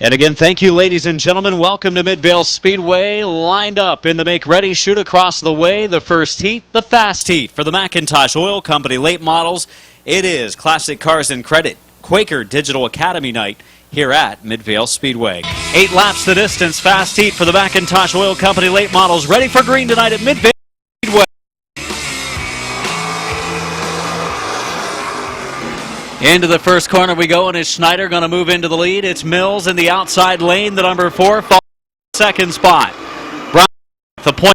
And again, thank you, ladies and gentlemen. Welcome to Midvale Speedway. Lined up in the make-ready shoot across the way. The first heat, the fast heat for the McIntosh Oil Company late models. It is Classic Cars and Credit Quaker Digital Academy night here at Midvale Speedway. 8 laps the distance, fast heat for the McIntosh Oil Company late models. Ready for green tonight at Midvale Speedway. Into the first corner we go, and it's Schneider going to move into the lead. It's Mills in the outside lane, the number 4, second spot. Brown, the point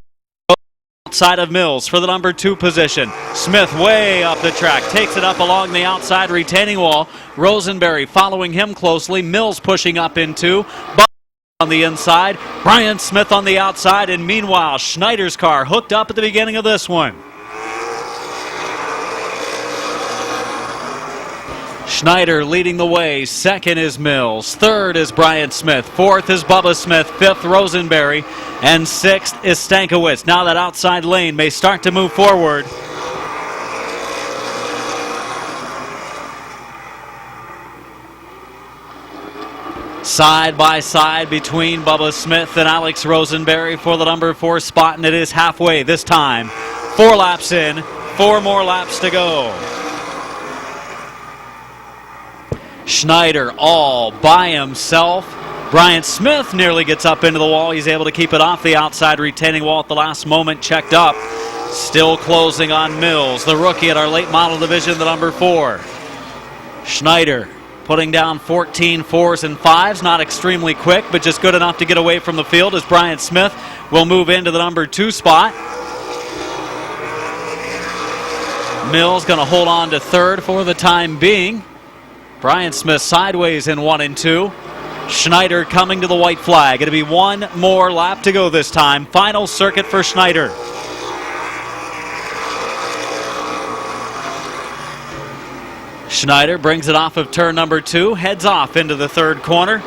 outside of Mills for the number 2 position. Smith way up the track, takes it up along the outside retaining wall. Rosenberry following him closely. Mills pushing up into on the inside. Brian Smith on the outside, and meanwhile Schneider's car hooked up at the beginning of this one. Schneider leading the way. Second is Mills. Third is Brian Smith. Fourth is Bubba Smith. Fifth, Rosenberry. And sixth is Stankiewicz. Now that outside lane may start to move forward. Side by side between Bubba Smith and Alex Rosenberry for the number 4 spot, and it is halfway this time. 4 laps in, 4 more laps to go. Schneider all by himself. Brian Smith nearly gets up into the wall. He's able to keep it off the outside retaining wall at the last moment. Checked up. Still closing on Mills, the rookie at our late model division, the number 4. Schneider putting down 14 4s and 5s. Not extremely quick, but just good enough to get away from the field as Brian Smith will move into the number 2 spot. Mills going to hold on to third for the time being. Brian Smith sideways in 1 and 2. Schneider coming to the white flag. It'll be 1 more lap to go this time. Final circuit for Schneider. Schneider brings it off of turn number 2, heads off into the third corner.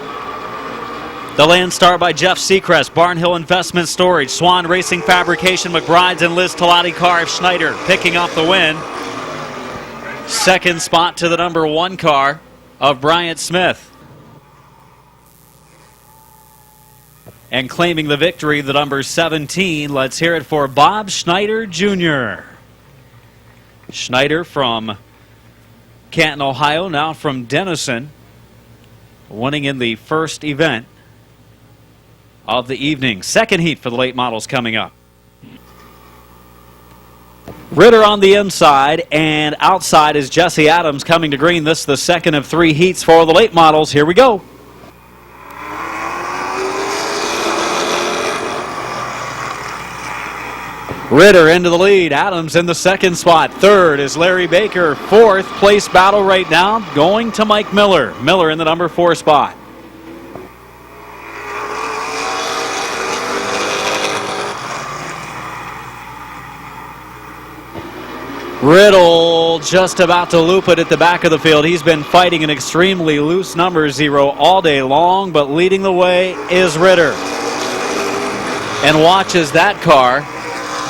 The Landstar by Jeff Seacrest, Barnhill Investment Storage, Swan Racing Fabrication, McBride's and Liz Talati car of Schneider picking up the win. Second spot to the number 1 car of Brian Smith. And claiming the victory, the number 17. Let's hear it for Bob Schneider Jr. Schneider from Canton, Ohio, now from Denison, winning in the first event of the evening. Second heat for the late models coming up. Ritter on the inside, and outside is Jesse Adams coming to green. This is the second of 3 heats for the late models. Here we go. Ritter into the lead. Adams in the second spot. Third is Larry Baker. Fourth place battle right now going to Mike Miller. Miller in the number 4 spot. Riddle just about to loop it at the back of the field. He's been fighting an extremely loose number 0 all day long, but leading the way is Ritter. And watch as that car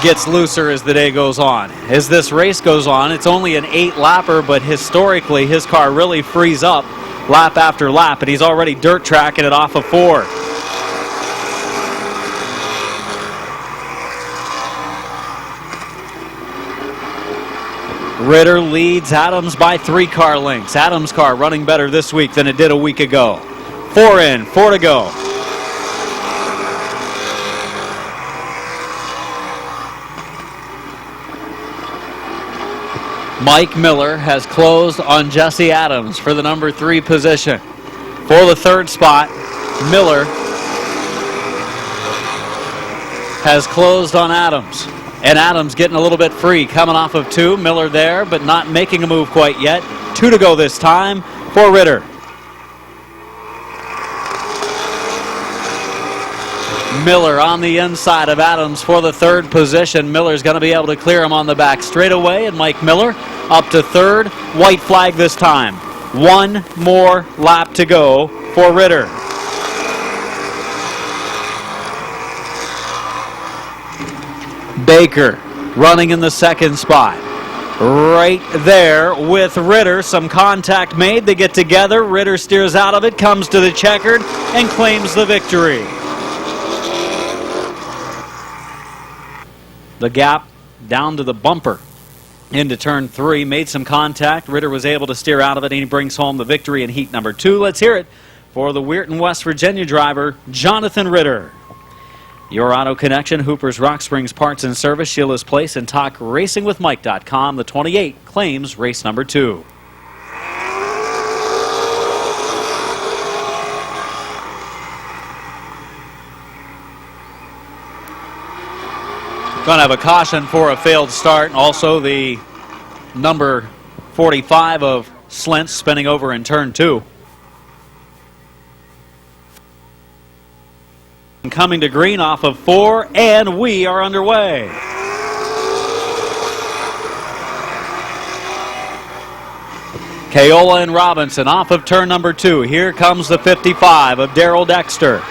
gets looser as the day goes on. As this race goes on, it's only an 8-lapper, but historically his car really frees up lap after lap, and he's already dirt tracking it off of 4. Ritter leads Adams by 3 car lengths. Adams' car running better this week than it did a week ago. 4 in, 4 to go. Mike Miller has closed on Jesse Adams for the number 3 position. For the third spot, Miller has closed on Adams. And Adams getting a little bit free, coming off of 2. Miller there, but not making a move quite yet. 2 to go this time for Ritter. Miller on the inside of Adams for the 3rd position. Miller's going to be able to clear him on the back straightaway, and Mike Miller up to 3rd. White flag this time. 1 more lap to go for Ritter. Baker running in the second spot. right there with Ritter. Some contact made. They get together. Ritter steers out of it, comes to the checkered, and claims the victory. The gap down to the bumper into turn 3. Made some contact. Ritter was able to steer out of it, and he brings home the victory in heat number 2. Let's hear it for the Weirton, West Virginia driver, Jonathan Ritter. Your Auto Connection, Hooper's Rock Springs Parts and Service, Sheila's Place, and TalkRacingWithMike.com. The 28 claims race number 2. Going to have a caution for a failed start. Also, the number 45 of Slint spinning over in turn 2. Coming to green off of 4, and we are underway. Kayola and Robinson off of turn number 2. Here comes the 55 of Darrell Dexter.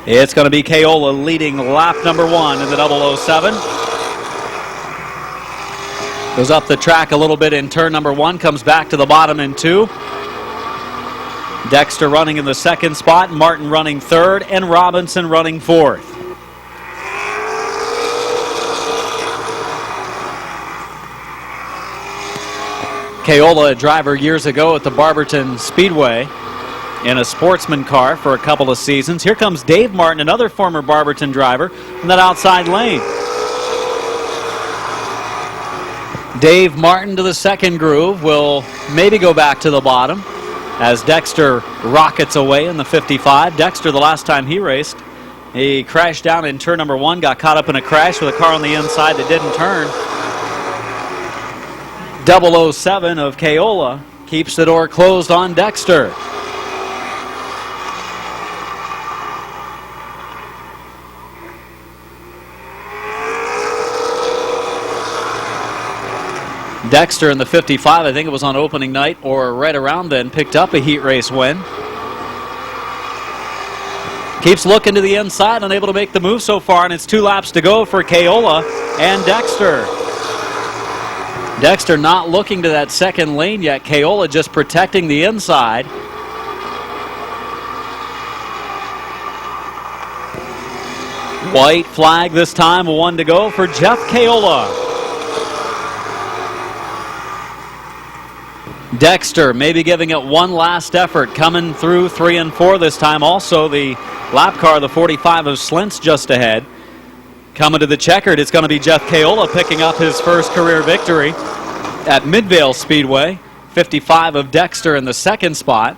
It's going to be Kayola leading lap number 1 in the 007. Goes up the track a little bit in turn number 1, comes back to the bottom in 2. Dexter running in the 2nd spot, Martin running 3rd, and Robinson running 4th. Kayola, a driver years ago at the Barberton Speedway in a sportsman car for a couple of seasons. Here comes Dave Martin, another former Barberton driver, in that outside lane. Dave Martin to the 2nd groove will maybe go back to the bottom as Dexter rockets away in the 55. Dexter, the last time he raced, he crashed down in turn number 1, got caught up in a crash with a car on the inside that didn't turn. 007 of Kayola keeps the door closed on Dexter. Dexter in the 55, I think it was on opening night or right around then, picked up a heat race win. Keeps looking to the inside, unable to make the move so far, and it's 2 laps to go for Kayola and Dexter. Dexter not looking to that 2nd lane yet. Kayola just protecting the inside. White flag this time, 1 to go for Jeff Kayola. Dexter maybe giving it one last effort, coming through 3 and 4 this time. Also the lap car, the 45 of Slint's just ahead. Coming to the checkered, it's going to be Jeff Kayola picking up his first career victory at Midvale Speedway. 55 of Dexter in the 2nd spot.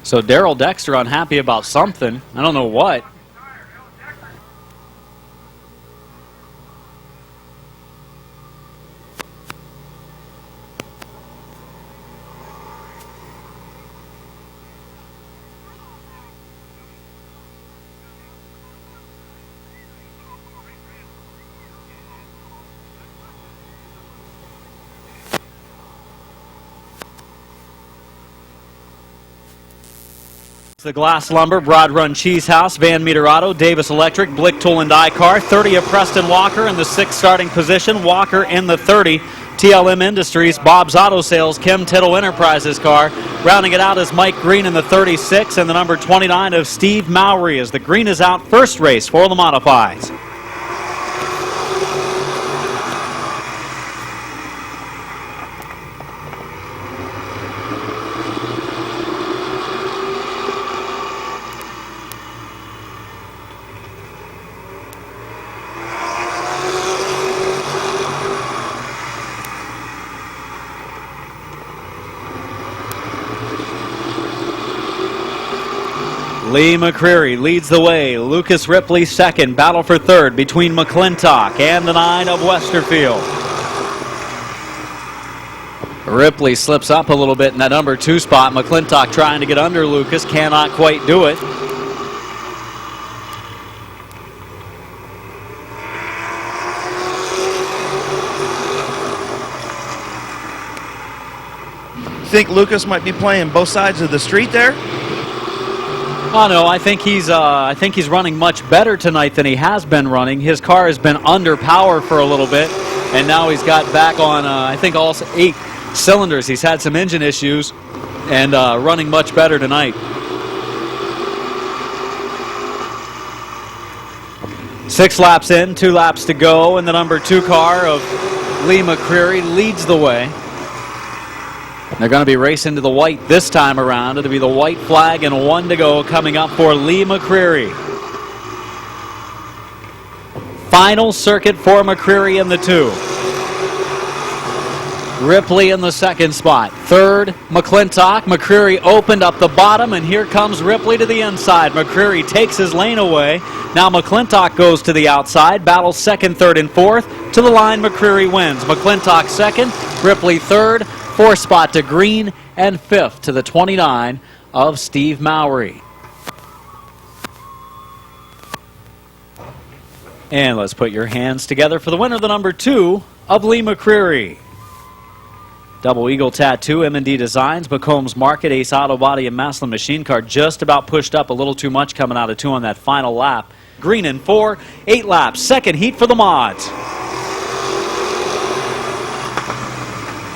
So Darrell Dexter unhappy about something. I don't know what. The Glass Lumber, Broad Run Cheese House, Van Meter Auto, Davis Electric, Blick Tool and Die Car. 30 of Preston Walker in the 6th starting position. Walker in the 30. TLM Industries, Bob's Auto Sales, Kim Tittle Enterprises car. Rounding it out is Mike Green in the 36 and the number 29 of Steve Mowry as the green is out. First race for the Modifieds. Lee McCreary leads the way. Lucas Ripley 2nd. Battle for 3rd between McClintock and the 9 of Westerfield. Ripley slips up a little bit in that number 2 spot. McClintock trying to get under Lucas. Cannot quite do it. think Lucas might be playing both sides of the street there? Oh no, I think he's running much better tonight than he has been running. His car has been under power for a little bit, and now he's got back on I think all 8 cylinders. He's had some engine issues and running much better tonight. 6 laps in, 2 laps to go, and the number 2 car of Lee McCreary leads the way. They're going to be racing to the white this time around. It'll be the white flag and 1 to go coming up for Lee McCreary. Final circuit for McCreary in the 2. Ripley in the 2nd spot. 3rd, McClintock. McCreary opened up the bottom, and here comes Ripley to the inside. McCreary takes his lane away. Now McClintock goes to the outside, battles 2nd, 3rd, and 4th. To the line, McCreary wins. McClintock 2nd, Ripley 3rd, 4th spot to Green, and 5th to the 29 of Steve Mowry. And let's put your hands together for the winner, the number 2 of Lee McCreary. Double Eagle Tattoo, M&D Designs, McCombs Market, Ace Auto Body, and Maslin Machine Car just about pushed up a little too much coming out of 2 on that final lap. Green in 4, 8 laps, 2nd heat for the mods.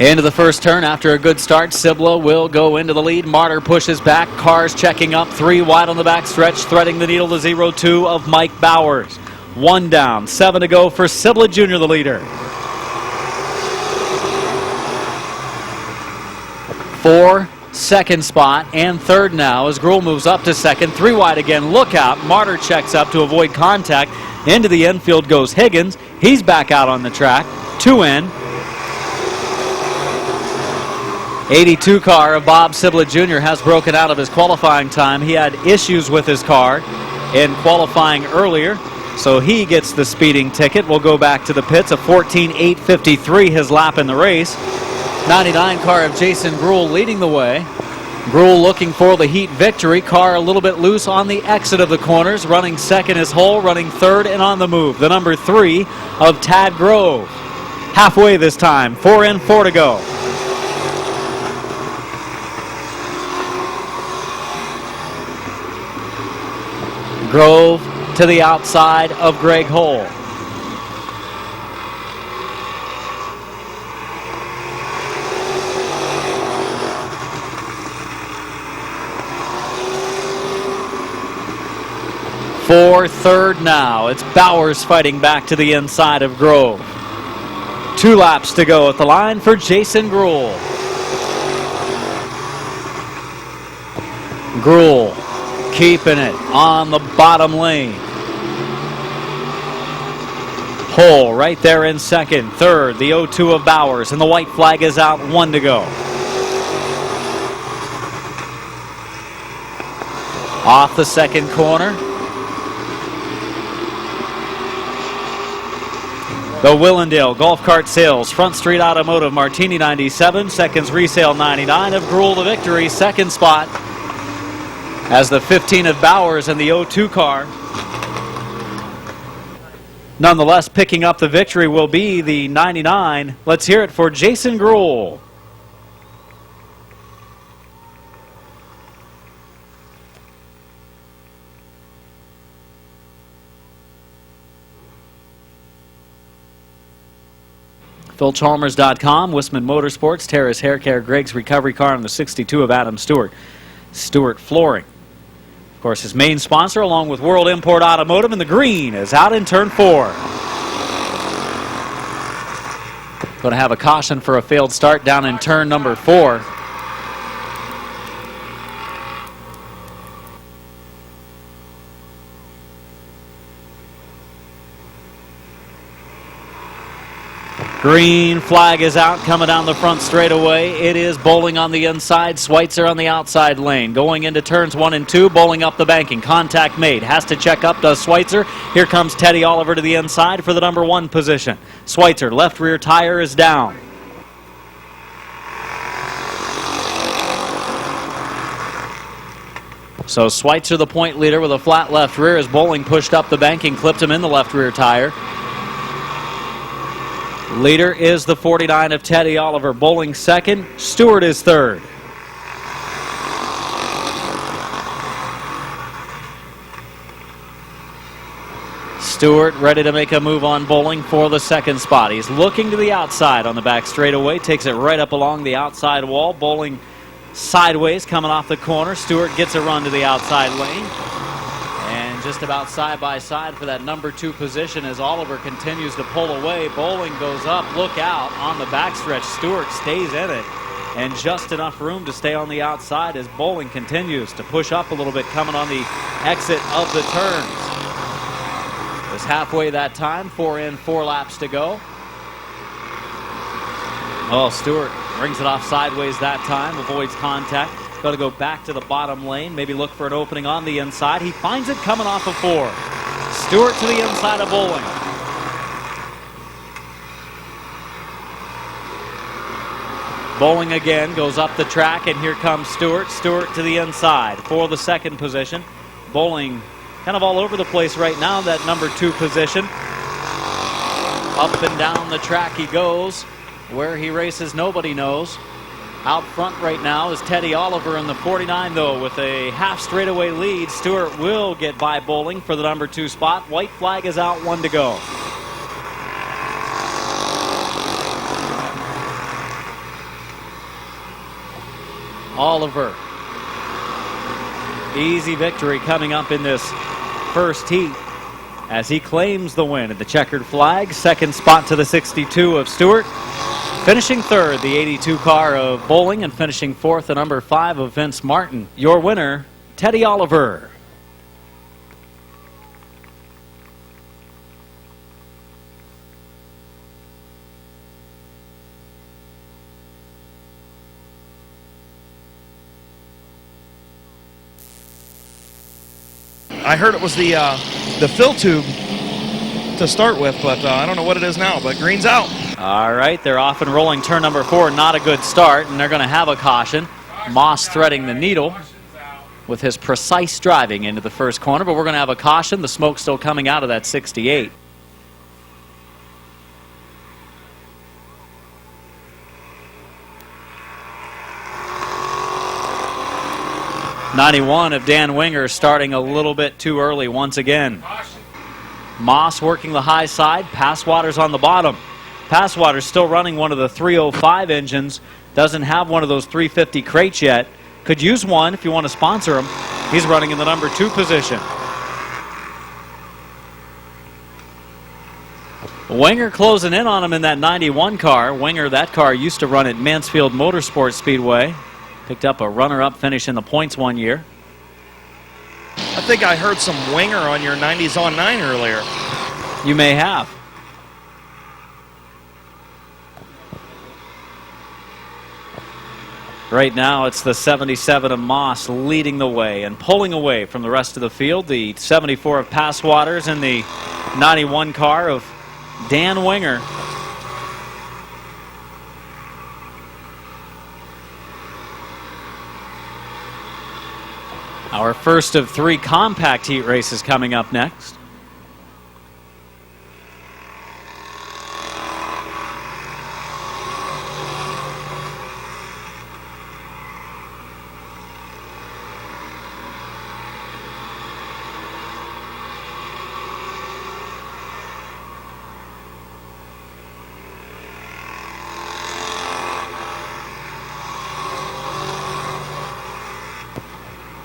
Into the first turn after a good start, Cibla will go into the lead. Martyr pushes back, cars checking up, 3 wide on the back stretch, threading the needle to 0-2 of Mike Bowers. 1 down, 7 to go for Cibla Jr., the leader. 4, 2nd spot, and 3rd now as Gruhl moves up to 2nd. 3 wide again, look out. Martyr checks up to avoid contact. Into the infield goes Higgins. He's back out on the track. 2 in. 82 car of Bob Cibla Jr. has broken out of his qualifying time. He had issues with his car in qualifying earlier, so he gets the speeding ticket. We'll go back to the pits. A 14.853 his lap in the race. 99 car of Jason Gruhl leading the way. Gruhl looking for the heat victory. Car a little bit loose on the exit of the corners. Running 2nd is Hull, running 3rd and on the move. The number 3 of Tad Grove. Halfway this time. 4 in, 4 to go. Grove to the outside of Greg Hull. For 3rd now, it's Bowers fighting back to the inside of Grove. 2 laps to go at the line for Jason Gruhl. Gruhl keeping it on the bottom lane. Hull right there in 2nd. 3rd, the 0-2 of Bowers, and the white flag is out. 1 to go. Off the 2nd corner. The Willendale Golf Cart Sales Front Street Automotive Martini 97, Seconds Resale 99 of Gruhl the victory, 2nd spot as the 15 of Bowers and the 0-2 car. Nonetheless, picking up the victory will be the 99. Let's hear it for Jason Gruhl. PhilChalmers.com, Wisman Motorsports, Terrace Hair Care, Greg's Recovery Car, and the 62 of Adam Stewart. Stewart Flooring, of course, his main sponsor, along with World Import Automotive, and the green is out in turn 4. Going to have a caution for a failed start down in turn number 4. Green flag is out, coming down the front straightaway. It is Bowling on the inside, Schweitzer on the outside lane. Going into turns 1 and 2, Bowling up the banking. Contact made. Has to check up, does Schweitzer. Here comes Teddy Oliver to the inside for the number 1 position. Schweitzer, left rear tire is down. So Schweitzer the point leader with a flat left rear as Bowling pushed up the banking, clipped him in the left rear tire. Leader is the 49 of Teddy Oliver. Bowling second. Stewart is third. Stewart ready to make a move on bowling for the second spot. He's looking to the outside on the back straightaway. Takes it right up along the outside wall. Bowling sideways coming off the corner. Stewart gets a run to the outside lane. And just about side by side for that number 2 position as Oliver continues to pull away. Bowling goes up. Look out on the backstretch. Stewart stays in it. And just enough room to stay on the outside as Bowling continues to push up a little bit coming on the exit of the turns. Was halfway that time. 4 in, 4 laps to go. Oh, Stewart brings it off sideways that time. Avoids contact. Got to go back to the bottom lane. Maybe look for an opening on the inside. He finds it coming off of 4. Stewart to the inside of Bowling. Bowling again goes up the track, and here comes Stewart. Stewart to the inside for the second position. Bowling kind of all over the place right now, that number 2 position. Up and down the track he goes. Where he races, nobody knows. Out front right now is Teddy Oliver in the 49, though, with a half straightaway lead. Stewart will get by Bowling for the number 2 spot. White flag is out, 1 to go. Oliver. Easy victory coming up in this first heat as he claims the win at the checkered flag. Second spot to the 62 of Stewart. Finishing third, the 82 car of Bowling, and finishing fourth, the number 5 of Vince Martin. Your winner, Teddy Oliver. I heard it was the fill tube to start with, but I don't know what it is now, but green's out. All right, they're off and rolling turn number 4. Not a good start, and they're going to have a caution. Moss threading the needle with his precise driving into the first corner, but we're going to have a caution. The smoke still coming out of that 68. '91 of Dan Winger starting a little bit too early once again. Moss working the high side. Passwater's on the bottom. Passwater's still running one of the 305 engines. Doesn't have one of those 350 crates yet. Could use one if you want to sponsor him. He's running in the number 2 position. Winger closing in on him in that 91 car. Winger, that car used to run at Mansfield Motorsports Speedway. Picked up a runner-up finish in the points one year. I think I heard some Winger on your 90s on 9 earlier. You may have. Right now it's the 77 of Moss leading the way and pulling away from the rest of the field. The 74 of Passwaters and the 91 car of Dan Winger. Our first of 3 compact heat races coming up next.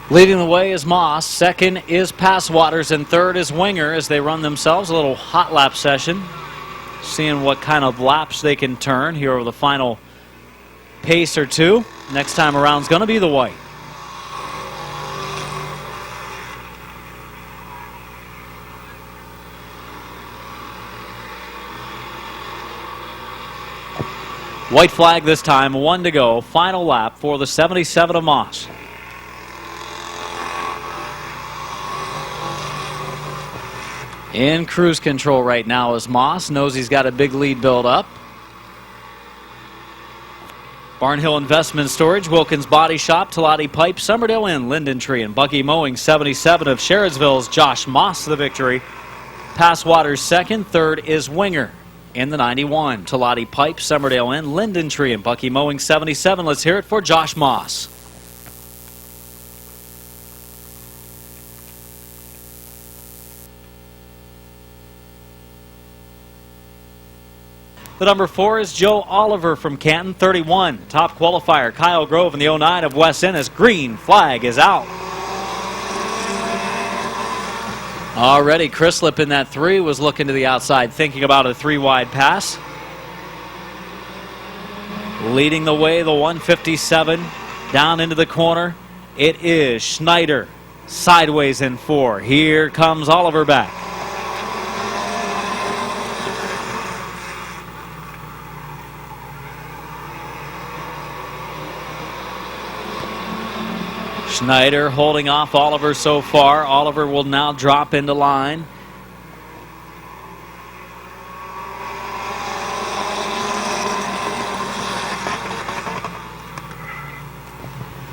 Leading the way is Moss, second is Passwaters, and third is Winger as they run themselves a little hot lap session. Seeing what kind of laps they can turn here over the final pace or 2. Next time around is going to be the white. White flag this time, 1 to go. Final lap for the 77 of Moss. In cruise control right now is Moss. Knows he's got a big lead build up. Barnhill Investment Storage, Wilkins Body Shop, Talati Pipe, Summerdale Inn, Linden Tree, and Bucky Mowing. 77 of Sherridsville's Josh Moss the victory. Passwaters second, third is Winger. in the 91. Talati Pipe, Summerdale Inn, Linden Tree, and Bucky Mowing 77. Let's hear it for Josh Moss. The number 4 is Joe Oliver from Canton, 31. Top qualifier, Kyle Grove in the 09 of West Ennis. Green flag is out. Already, Chrislip in that 3 was looking to the outside, thinking about a 3-wide pass. Leading the way, the 157 down into the corner. It is Schneider, sideways in 4. Here comes Oliver back. Schneider holding off Oliver so far. Oliver will now drop into line.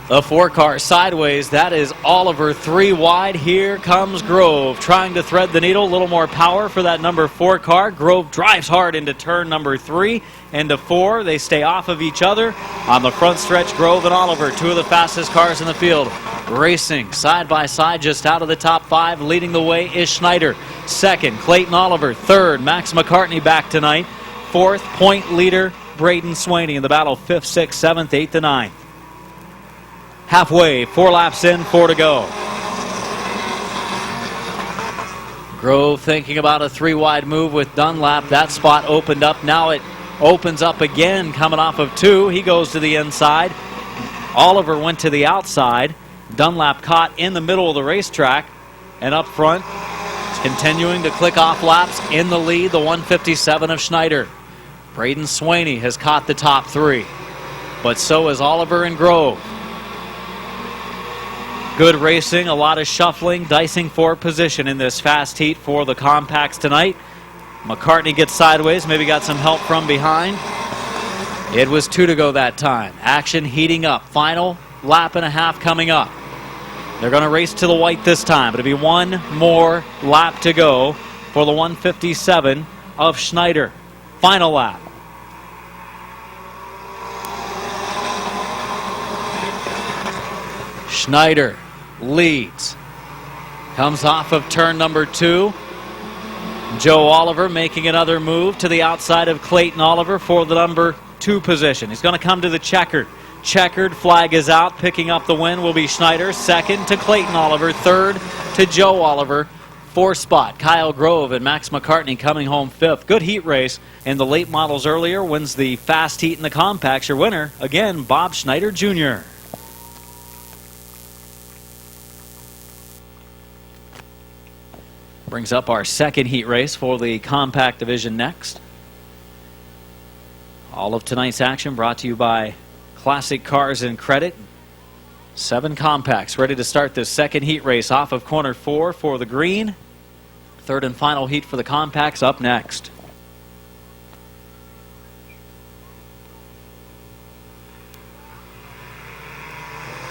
The 4-car sideways. That is Oliver 3 wide. Here comes Grove trying to thread the needle. A little more power for that number 4 car. Grove drives hard into turn number 3 and to 4. They stay off of each other. On the front stretch, Grove and Oliver, 2 of the fastest cars in the field, racing side by side just out of the top 5. Leading the way is Schneider. Second, Clayton Oliver. Third, Max McCartney back tonight. Fourth, point leader Braden Swaney in the battle. 5th, 6th, 7th, 8th, and 9th. Halfway, 4 laps in, 4 to go. Grove thinking about a 3-wide move with Dunlap. That spot opened up. Now it opens up again coming off of 2. He goes to the inside. Oliver went to the outside. Dunlap caught in the middle of the racetrack. And up front, continuing to click off laps in the lead, the 157 of Schneider. Braden Swaney has caught the top 3. But so has Oliver and Grove. Good racing, a lot of shuffling, dicing for position in this fast heat for the compacts tonight. McCartney gets sideways, maybe got some help from behind. It was 2 to go that time. Action heating up. Final lap and a half coming up. They're going to race to the white this time. It'll be 1 more lap to go for the 157 of Schneider. Final lap. Schneider leads. Comes off of turn number 2. Joe Oliver making another move to the outside of Clayton Oliver for the number 2 position. He's going to come to the checkered. Checkered flag is out. Picking up the win will be Schneider. Second to Clayton Oliver. Third to Joe Oliver. 4th spot, Kyle Grove and Max McCartney coming home 5th. Good heat race in the late models earlier. Wins the fast heat in the compacts. Your winner, again, Bob Schneider Jr. Brings up our second heat race for the compact division next. All of tonight's action brought to you by Classic Cars and Credit. 7 compacts ready to start this second heat race off of corner 4 for the green. Third and final heat for the compacts up next.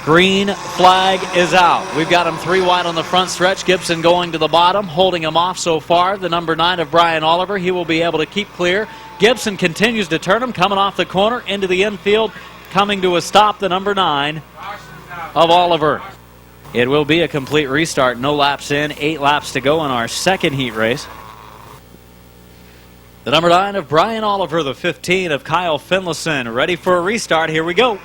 Green flag is out. We've got him 3 wide on the front stretch. Gibson going to the bottom, holding him off so far. The number 9 of Brian Oliver. He will be able to keep clear. Gibson continues to turn him, coming off the corner into the infield, coming to a stop. The number 9 of Oliver. It will be a complete restart. No laps in, 8 laps to go in our second heat race. The number 9 of Brian Oliver, the 15 of Kyle Finlayson. Ready for a restart. Here we go.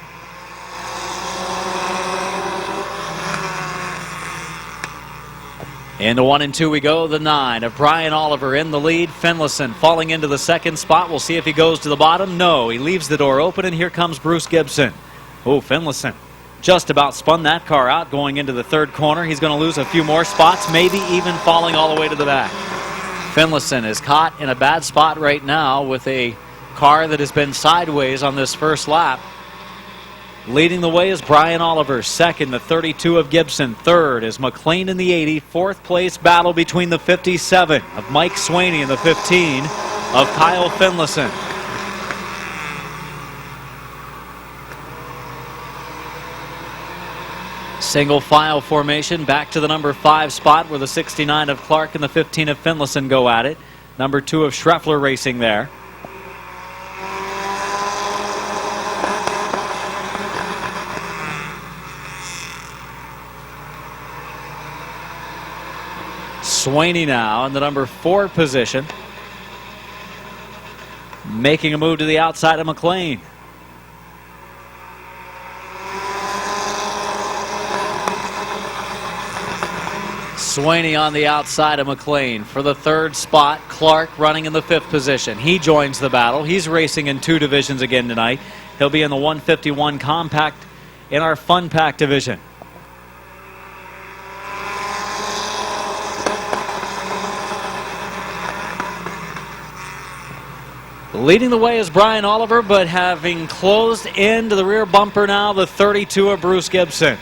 Into 1 and 2 we go. The 9 of Brian Oliver in the lead. Finlayson falling into the second spot. We'll see if he goes to the bottom. No, he leaves the door open, and here comes Bruce Gibson. Oh, Finlayson just about spun that car out going into the third corner. He's going to lose a few more spots, maybe even falling all the way to the back. Finlayson is caught in a bad spot right now with a car that has been sideways on this first lap. Leading the way is Brian Oliver. Second, the 32 of Gibson. Third is McLean in the 80. 4th place battle between the 57 of Mike Swaney and the 15 of Kyle Finlayson. Single file formation back to the number 5 spot where the 69 of Clark and the 15 of Finlayson go at it. Number 2 of Schreffler racing there. Swaney now in the number 4 position, making a move to the outside of McLean. Swaney on the outside of McLean for the 3rd spot. Clark running in the 5th position. He joins the battle. He's racing in 2 divisions again tonight. He'll be in the 151 compact in our fun pack division. Leading the way is Brian Oliver, but having closed into the rear bumper now, the 32 of Bruce Gibson.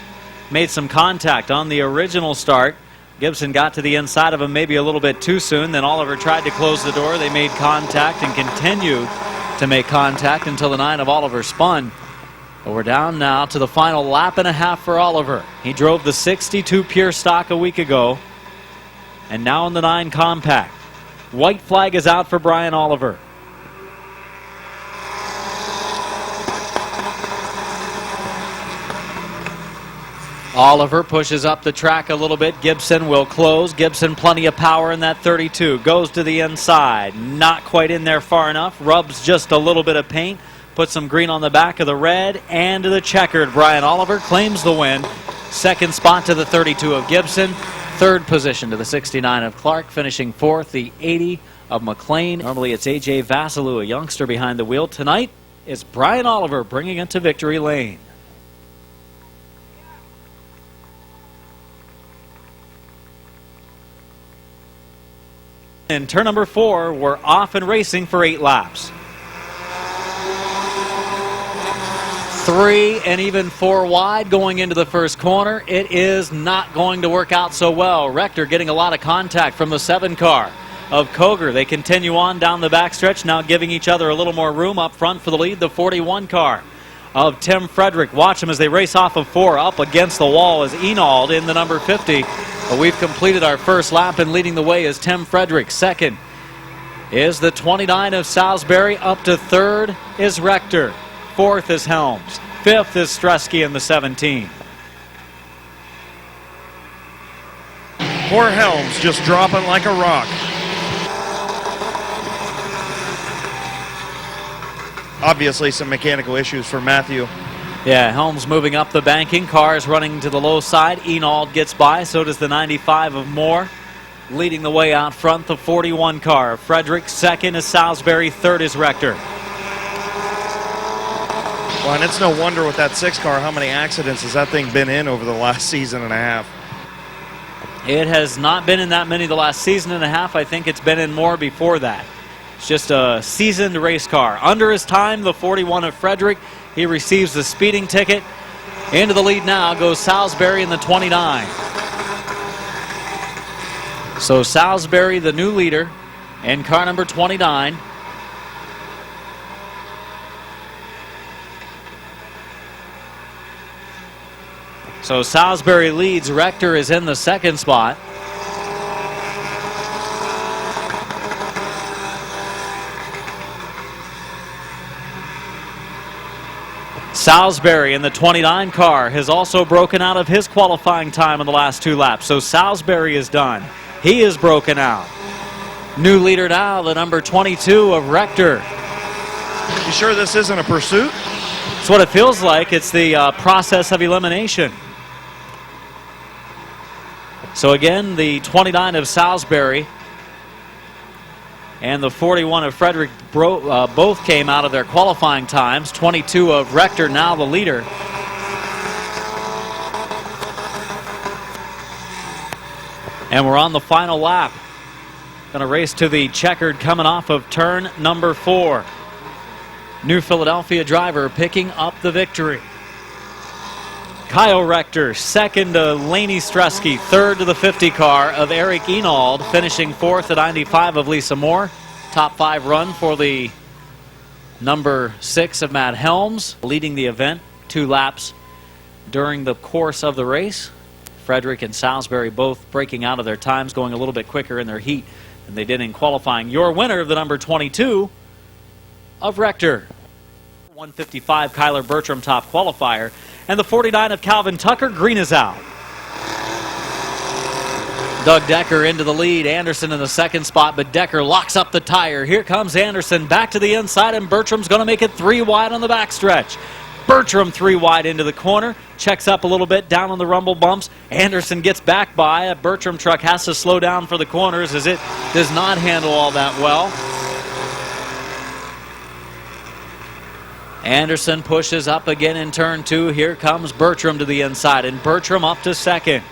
Made some contact on the original start. Gibson got to the inside of him maybe a little bit too soon. Then Oliver tried to close the door. They made contact and continued to make contact until the 9 of Oliver spun. But we're down now to the final lap and a half for Oliver. He drove the 62 pure stock a week ago, and now in the 9 compact. White flag is out for Brian Oliver. Oliver pushes up the track a little bit. Gibson will close. Gibson plenty of power in that 32. Goes to the inside. Not quite in there far enough. Rubs just a little bit of paint. Puts some green on the back of the red and the checkered. Brian Oliver claims the win. 2nd spot to the 32 of Gibson. 3rd position to the 69 of Clark. Finishing 4th, the 80 of McLean. Normally it's A.J. Vasilou, a youngster behind the wheel. Tonight it's Brian Oliver bringing it to victory lane. In turn number 4, we're off and racing for 8 laps. 3 and even 4 wide going into the first corner. It is not going to work out so well. Rector getting a lot of contact from the 7 car of Koger. They continue on down the backstretch, now giving each other a little more room up front for the lead. The 41 car of Tim Frederick. Watch them as they race off of 4. Up against the wall is Enald in the number 50. But we've completed our first lap, and leading the way is Tim Frederick. 2nd is the 29 of Salisbury. Up to 3rd is Rector. 4th is Helms. 5th is Stresky in the 17. Poor Helms just dropping like a rock. Obviously some mechanical issues for Matthew. Yeah, Helms moving up the banking. Cars running to the low side. Enald gets by. So does the 95 of Moore. Leading the way out front, the 41 car. Frederick. 2nd is Salisbury. 3rd is Rector. Well, and it's no wonder with that 6 car, how many accidents has that thing been in over the last season and a half? It has not been in that many the last season and a half. I think it's been in more before that. It's just a seasoned race car. Under his time, the 41 of Frederick. He receives the speeding ticket. Into the lead now goes Salisbury in the 29. So Salisbury, the new leader, in car number 29. So Salisbury leads. Rector is in the 2nd spot. Salisbury in the 29 car has also broken out of his qualifying time in the last 2 laps. So Salisbury is done. He is broken out. New leader now, the number 22 of Rector. You sure this isn't a pursuit? It's what it feels like. It's the process of elimination. So again, the 29 of Salisbury and the 41 of Frederick both came out of their qualifying times. 22 of Rector now the leader. And we're on the final lap. Going to race to the checkered coming off of turn number 4. New Philadelphia driver picking up the victory. Kyle Rector, 2nd to Laney Stresky, 3rd to the 50 car of Eric Enald, finishing 4th at 95 of Lisa Moore. Top 5 run for the number 6 of Matt Helms, leading the event 2 laps during the course of the race. Frederick and Salisbury both breaking out of their times, going a little bit quicker in their heat than they did in qualifying. Your winner of the number 22 of Rector. 155 Kyler Bertram top qualifier, and the 49 of Calvin Tucker. Green is out. Doug Decker into the lead. Anderson in the second spot, but Decker locks up the tire. Here comes Anderson back to the inside, and Bertram's going to make it 3 wide on the backstretch. Bertram 3 wide into the corner, checks up a little bit down on the rumble bumps. Anderson gets back by. A Bertram truck has to slow down for the corners as it does not handle all that well. Anderson pushes up again in turn 2. Here comes Bertram to the inside, and Bertram up to second.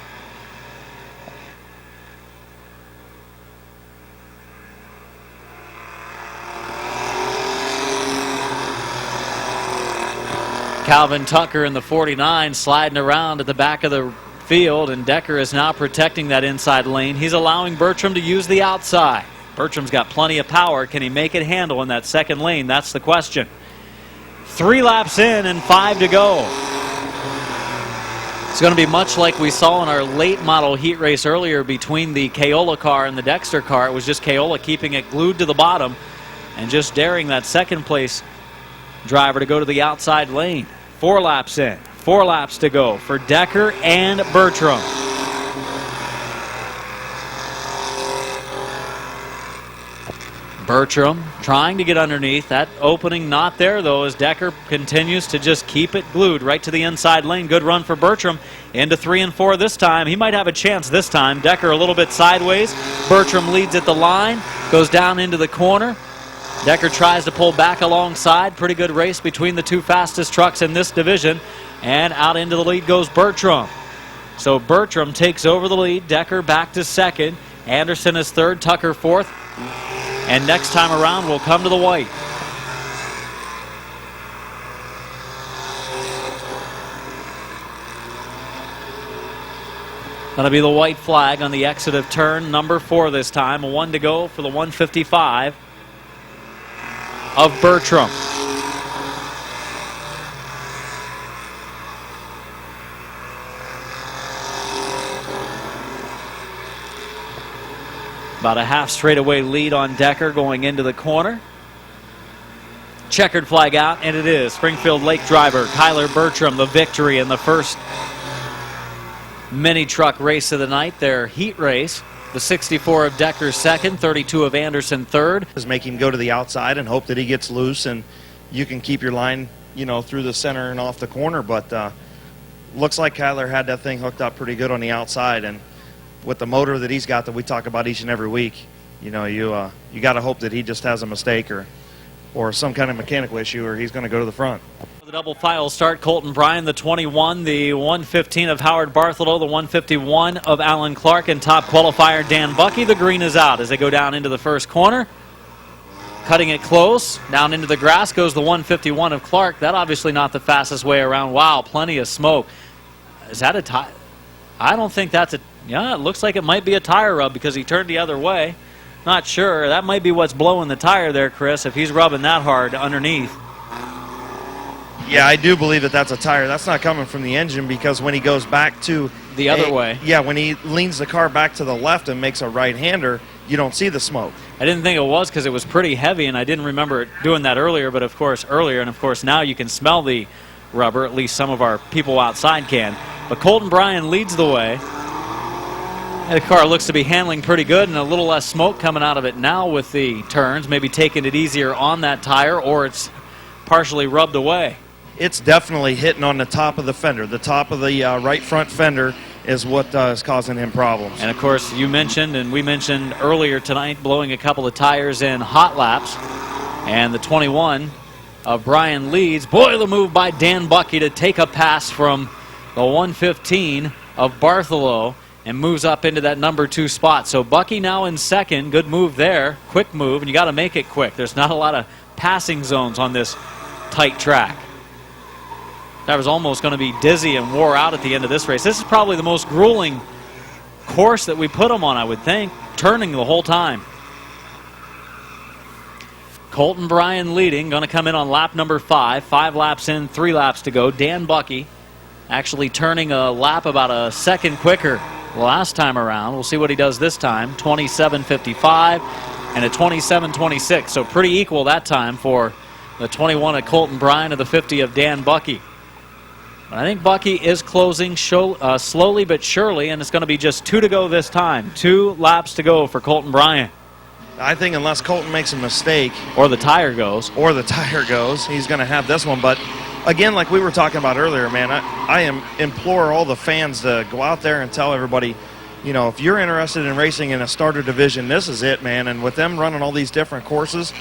Calvin Tucker in the 49 sliding around at the back of the field, and Decker is now protecting that inside lane. He's allowing Bertram to use the outside. Bertram's got plenty of power. Can he make it handle in that second lane? That's the question. 3 laps in and 5 to go. It's going to be much like we saw in our late model heat race earlier between the Kaola car and the Dexter car. It was just Kaola keeping it glued to the bottom and just daring that second place driver to go to the outside lane. 4 laps in, 4 laps to go for Decker and Bertram. Bertram trying to get underneath. That opening not there, though, as Decker continues to just keep it glued right to the inside lane. Good run for Bertram. Into 3 and 4 this time. He might have a chance this time. Decker a little bit sideways. Bertram leads at the line, goes down into the corner. Decker tries to pull back alongside. Pretty good race between the 2 fastest trucks in this division. And out into the lead goes Bertram. So Bertram takes over the lead. Decker back to second. Anderson is third. Tucker fourth. And next time around, we'll come to the white. Going to be the white flag on the exit of turn number 4 this time. 1 to go for the 155 of Bertram. About a half straightaway lead on Decker going into the corner. Checkered flag out, and it is Springfield Lake driver Kyler Bertram the victory in the first mini truck race of the night, their heat race. The 64 of Decker second, 32 of Anderson third. Just make him go to the outside and hope that he gets loose and you can keep your line, you know, through the center and off the corner. But looks like Kyler had that thing hooked up pretty good on the outside, and with the motor that he's got that we talk about each and every week, you know, you got to hope that he just has a mistake or some kind of mechanical issue, or he's going to go to the front. The double file start, Colton Bryan, the 21, the 115 of Howard Bartholow, the 151 of Alan Clark, and top qualifier Dan Bucky. The green is out as they go down into the first corner. Cutting it close, down into the grass goes the 151 of Clark. That obviously not the fastest way around. Wow, plenty of smoke. Is that a tie? I don't think that's a... Yeah, it looks like it might be a tire rub because he turned the other way. Not sure. That might be what's blowing the tire there, Chris, if he's rubbing that hard underneath. Yeah, I do believe that that's a tire. That's not coming from the engine, because when he goes back to the other way. Yeah, when he leans the car back to the left and makes a right-hander, you don't see the smoke. I didn't think it was because it was pretty heavy, and I didn't remember it doing that earlier, but of course now you can smell the rubber. At least some of our people outside can. But Colton Bryan leads the way. The car looks to be handling pretty good, and a little less smoke coming out of it now with the turns, maybe taking it easier on that tire, or it's partially rubbed away. It's definitely hitting on the top of the fender. The top of the right front fender is what is causing him problems. And of course, you mentioned, and we mentioned earlier tonight, blowing a couple of tires in hot laps. And the 21 of Bryan leads. Boy, the move by Dan Bucky to take a pass from the 115 of Bartholow and moves up into that number 2 spot. So Bucky now in second. Good move there. Quick move, and you got to make it quick. There's not a lot of passing zones on this tight track. That was almost going to be dizzy and wore out at the end of this race. This is probably the most grueling course that we put them on, I would think, turning the whole time. Colton Bryan leading, going to come in on lap number 5. 5 laps in, 3 laps to go. Dan Bucky actually turning a lap about a second quicker last time around. We'll see what he does this time. 27.55 and a 27.26. So pretty equal that time for the 21 of Colton Bryan and the 50 of Dan Bucky. But I think Bucky is closing slowly but surely, and it's going to be just 2 to go this time. 2 laps to go for Colton Bryan. I think unless Colton makes a mistake. Or the tire goes. He's going to have this one. But again, like we were talking about earlier, man, I implore all the fans to go out there and tell everybody, you know, if you're interested in racing in a starter division, this is it, man. And with them running all these different courses,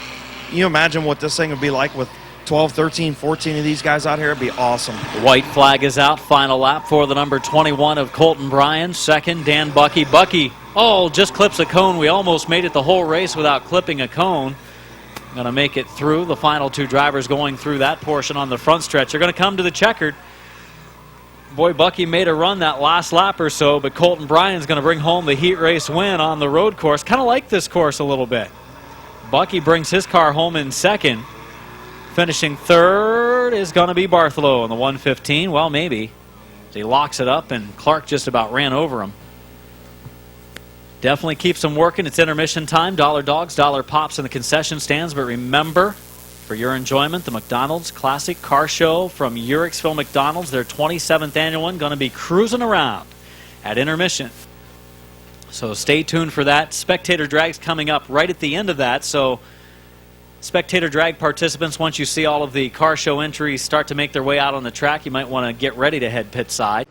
you imagine what this thing would be like with 12, 13, 14 of these guys out here. It'd be awesome. White flag is out. Final lap for the number 21 of Colton Bryan. Second, Dan Bucky. Bucky, just clips a cone. We almost made it the whole race without clipping a cone. Going to make it through. The final 2 drivers going through that portion on the front stretch. They're going to come to the checkered. Boy, Bucky made a run that last lap or so, but Colton Bryan's going to bring home the heat race win on the road course. Kind of like this course a little bit. Bucky brings his car home in second. Finishing third is going to be Bartholow on the 115. Well, maybe. He locks it up, and Clark just about ran over him. Definitely keeps him working. It's intermission time. Dollar dogs, dollar pops in the concession stands. But remember, for your enjoyment, the McDonald's Classic Car Show from Uricksville McDonald's, their 27th annual one, going to be cruising around at intermission. So stay tuned for that. Spectator drag's coming up right at the end of that. So spectator drag participants, once you see all of the car show entries start to make their way out on the track, you might want to get ready to head pit side.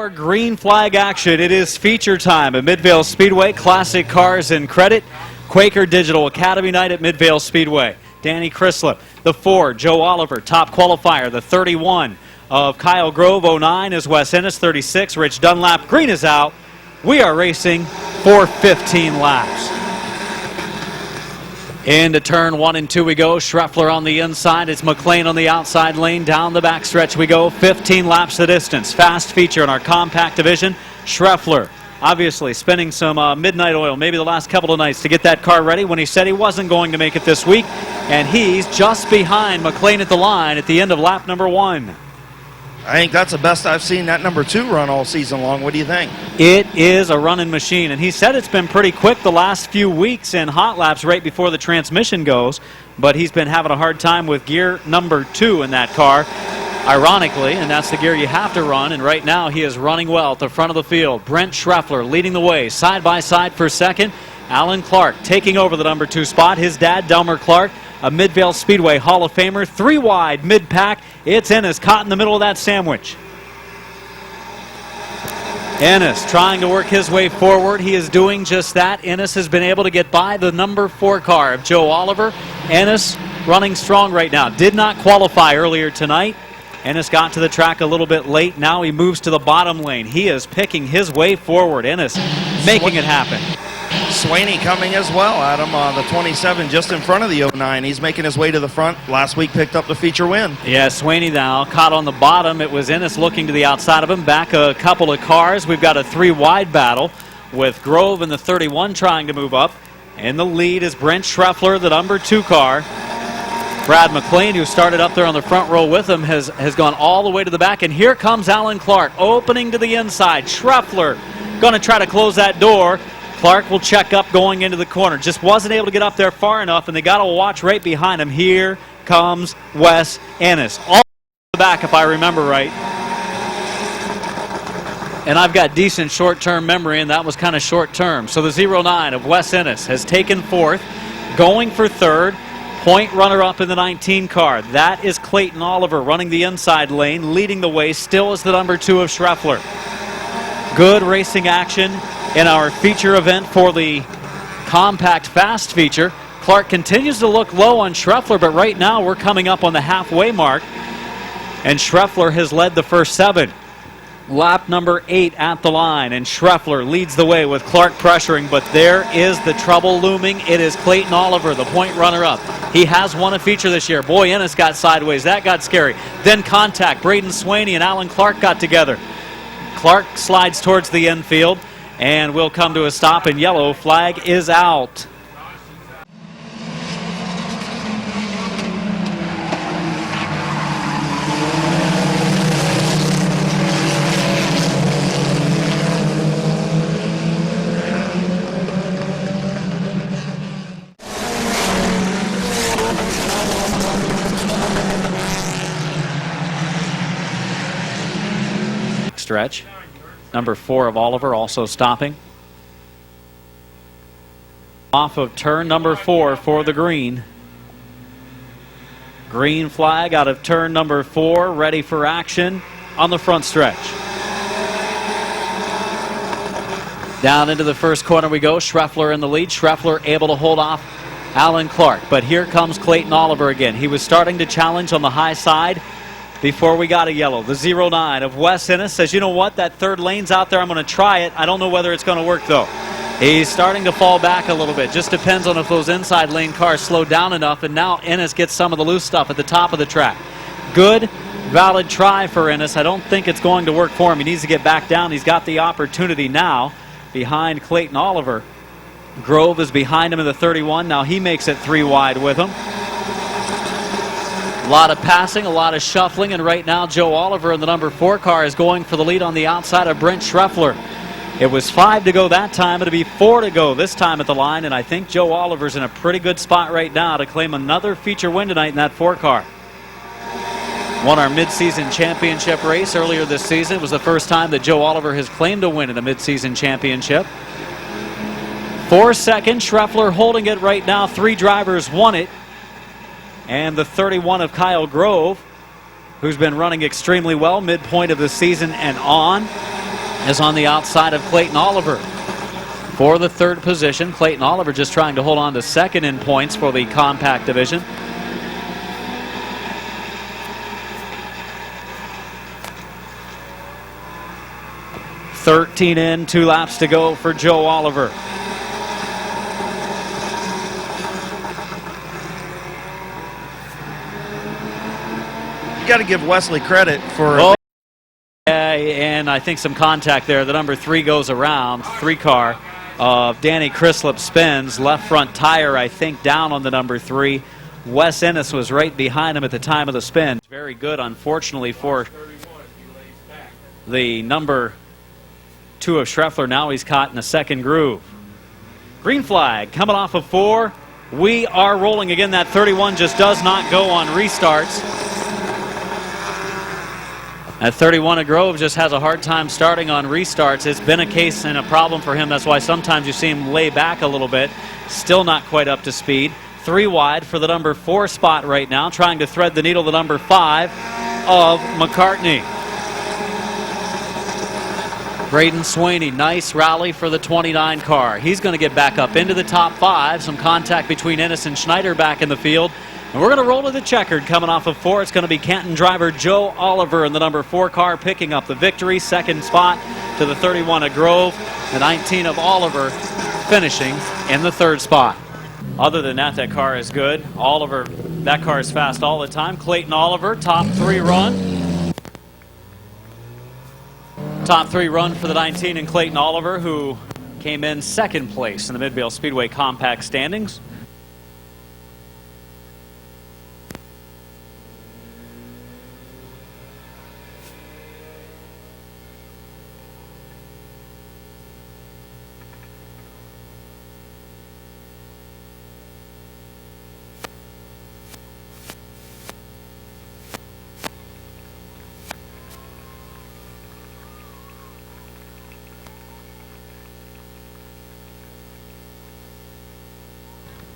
For green flag action, it is feature time at Midvale Speedway. Classic cars and credit. Quaker Digital Academy night at Midvale Speedway. Danny Chrislip, the 4, Joe Oliver, top qualifier. The 31 of Kyle Grove, 09 is Wes Ennis, 36, Rich Dunlap. Green is out. We are racing for 15 laps. Into turn 1 and 2 we go. Schreffler on the inside. It's McLean on the outside lane. Down the backstretch we go. 15 laps the distance. Fast feature in our compact division. Schreffler obviously spending some midnight oil, maybe the last couple of nights, to get that car ready when he said he wasn't going to make it this week. And he's just behind McLean at the line at the end of lap number 1. I think that's the best I've seen that number 2 run all season long. What do you think? It is a running machine, and he said it's been pretty quick the last few weeks in hot laps right before the transmission goes, but he's been having a hard time with gear number 2 in that car, ironically, and that's the gear you have to run, and right now he is running well at the front of the field. Brent Schreffler leading the way, side by side for second. Alan Clark taking over the number 2 spot. His dad, Delmer Clark, a Midvale Speedway Hall of Famer. 3 wide mid-pack. It's Ennis caught in the middle of that sandwich. Ennis trying to work his way forward. He is doing just that. Ennis has been able to get by the number 4 car of Joe Oliver. Ennis running strong right now. Did not qualify earlier tonight. Ennis got to the track a little bit late. Now he moves to the bottom lane. He is picking his way forward. Ennis making it happen. Swaney coming as well, Adam. The 27 just in front of the 09. He's making his way to the front. Last week picked up the feature win. Yeah, Swaney now caught on the bottom. It was Ennis looking to the outside of him. Back a couple of cars. We've got a 3-wide battle with Grove and the 31 trying to move up. In the lead is Brent Schreffler, the number 2 car. Brad McLean, who started up there on the front row with him, has gone all the way to the back. And here comes Alan Clark opening to the inside. Schreffler going to try to close that door. Clark will check up going into the corner. Just wasn't able to get up there far enough, and they got to watch right behind him. Here comes Wes Ennis. All the back, if I remember right. And I've got decent short-term memory, and that was kind of short-term. So the 09 of Wes Ennis has taken 4th, going for 3rd. Point runner-up in the 19 car. That is Clayton Oliver running the inside lane, leading the way. Still is the number 2 of Schreffler. Good racing action in our feature event for the compact fast feature. Clark continues to look low on Schreffler, but right now we're coming up on the halfway mark, and Schreffler has led the first 7. Lap number 8 at the line, and Schreffler leads the way with Clark pressuring, but there is the trouble looming. It is Clayton Oliver, the point runner-up. He has won a feature this year. Boy, Ennis got sideways. That got scary. Then contact. Braden Swaney and Alan Clark got together. Clark slides towards the infield, and we'll come to a stop, and yellow flag is out. Stretch. Number 4 of Oliver also stopping. Off of turn number 4 for the green. Green flag out of turn number 4, ready for action on the front stretch. Down into the first corner we go. Schreffler in the lead. Schreffler able to hold off Alan Clark. But here comes Clayton Oliver again. He was starting to challenge on the high side before we got a yellow. The 09 of Wes Ennis says, you know what, that 3rd lane's out there. I'm going to try it. I don't know whether it's going to work, though. He's starting to fall back a little bit. Just depends on if those inside lane cars slow down enough, and now Ennis gets some of the loose stuff at the top of the track. Good, valid try for Ennis. I don't think it's going to work for him. He needs to get back down. He's got the opportunity now behind Clayton Oliver. Grove is behind him in the 31. Now he makes it 3 wide with him. A lot of passing, a lot of shuffling, and right now Joe Oliver in the number 4 car is going for the lead on the outside of Brent Schreffler. It was 5 to go that time. It'll be 4 to go this time at the line, and I think Joe Oliver's in a pretty good spot right now to claim another feature win tonight in that 4 car. Won our midseason championship race earlier this season. It was the first time that Joe Oliver has claimed a win in a midseason championship. 4 seconds, Schreffler holding it right now. 3 drivers won it. And the 31 of Kyle Grove, who's been running extremely well midpoint of the season and on, is on the outside of Clayton Oliver. for the third position. Clayton Oliver just trying to hold on to second in points for the compact division. .13 in, 2 laps to go for Joe Oliver. You got to give Wesley credit for... Oh, and I think some contact there. The number 3 goes around, 3 car. Danny Crislip spins, left front tire, I think, down on the number 3. Wes Ennis was right behind him at the time of the spin. Very good, unfortunately, for the number 2 of Schreffler. Now he's caught in a second groove. Green flag coming off of 4. We are rolling again. That 31 just does not go on restarts. At 31, a Grove just has a hard time starting on restarts. It's been a case and a problem for him. That's why sometimes you see him lay back a little bit. Still not quite up to speed. 3 wide for the number 4 spot right now. Trying to thread the needle, the number 5 of McCartney. Braden Swaney, nice rally for the 29 car. He's going to get back up into the top 5. Some contact between Ennis and Schneider back in the field. And we're going to roll to the checkered. Coming off of 4, it's going to be Canton driver Joe Oliver in the number 4 car picking up the victory. Second spot to the 31 of Grove. The 19 of Oliver finishing in the 3rd spot. Other than that, that car is good. Oliver, that car is fast all the time. Clayton Oliver, top 3 run. Top 3 run for the 19 and Clayton Oliver, who came in 2nd place in the Midvale Speedway compact standings.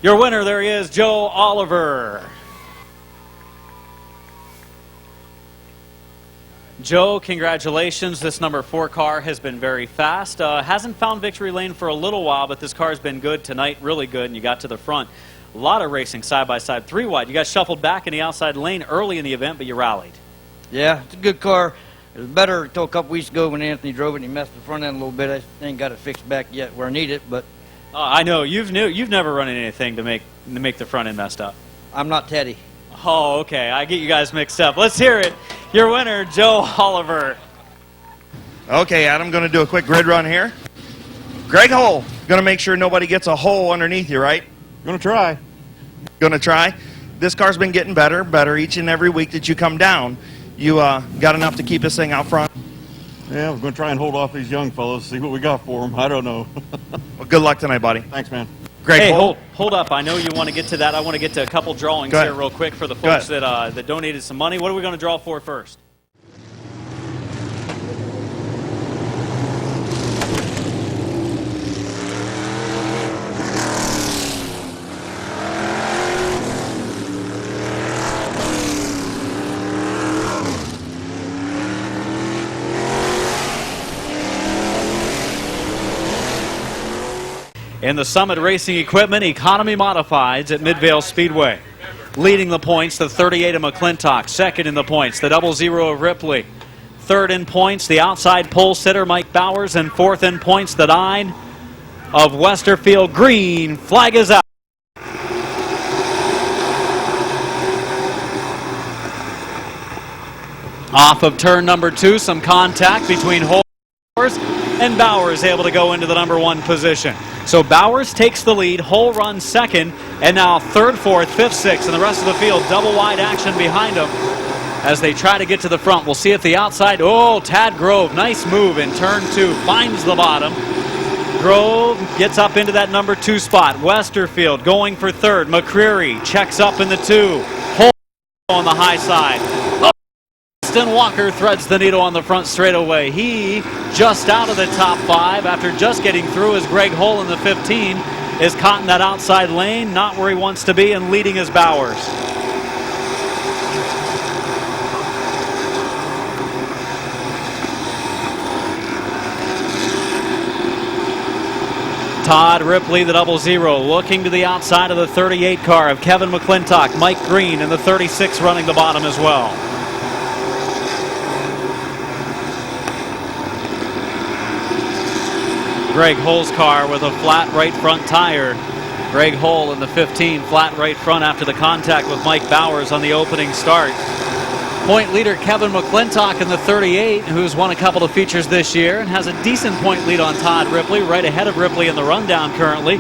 Your winner, there he is, Joe Oliver. Joe, congratulations. This number 4 car has been very fast. Hasn't found victory lane for a little while, but this car has been good tonight, really good, and you got to the front. A lot of racing side by side, 3 wide. You got shuffled back in the outside lane early in the event, but you rallied. Yeah, it's a good car. It was better until a couple weeks ago when Anthony drove it and he messed the front end a little bit. I ain't got it fixed back yet where I need it, but I know you've never run anything to make the front end messed up. I'm not Teddy. Oh, okay. I get you guys mixed up. Let's hear it. Your winner, Joe Oliver. Okay, Adam, going to do a quick grid run here. Greg Hull, going to make sure nobody gets a hole underneath you, right? Going to try. Going to try. This car's been getting better each and every week that you come down. You got enough to keep this thing out front? Yeah, we're going to try and hold off these young fellows, see what we got for them. I don't know. Well, good luck tonight, buddy. Thanks, man. Greg, hey, hold up. I know you want to get to that. I want to get to a couple drawings here real quick for the folks that donated some money. What are we going to draw for first? In the Summit Racing Equipment Economy Modifieds at Midvale Speedway. Leading the points, the 38 of McClintock. Second in the points, the 00 of Ripley. Third in points, the outside pole sitter, Mike Bowers. And fourth in points, the 9 of Westerfield. Green flag is out. Off of turn number 2, some contact between Bowers and Bowers able to go into the number 1 position. So Bowers takes the lead, Hull runs second, and now 3rd, 4th, 5th, 6th, and the rest of the field double wide action behind them as they try to get to the front. We'll see at the outside. Oh, Tad Grove, nice move in turn 2, finds the bottom. Grove gets up into that number 2 spot. Westerfield going for 3rd. McCreary checks up in the 2. Hull on the high side. Austin Walker threads the needle on the front straightaway. He just out of the top 5 after just getting through as Greg Hull in the 15 is caught in that outside lane, not where he wants to be, and leading is Bowers. Todd Ripley, the 00, looking to the outside of the 38 car of Kevin McClintock. Mike Green in the 36 running the bottom as well. Greg Hull's car with a flat right front tire. Greg Hull in the 15, flat right front after the contact with Mike Bowers on the opening start. Point leader Kevin McClintock in the 38, who's won a couple of features this year and has a decent point lead on Todd Ripley, right ahead of Ripley in the rundown currently.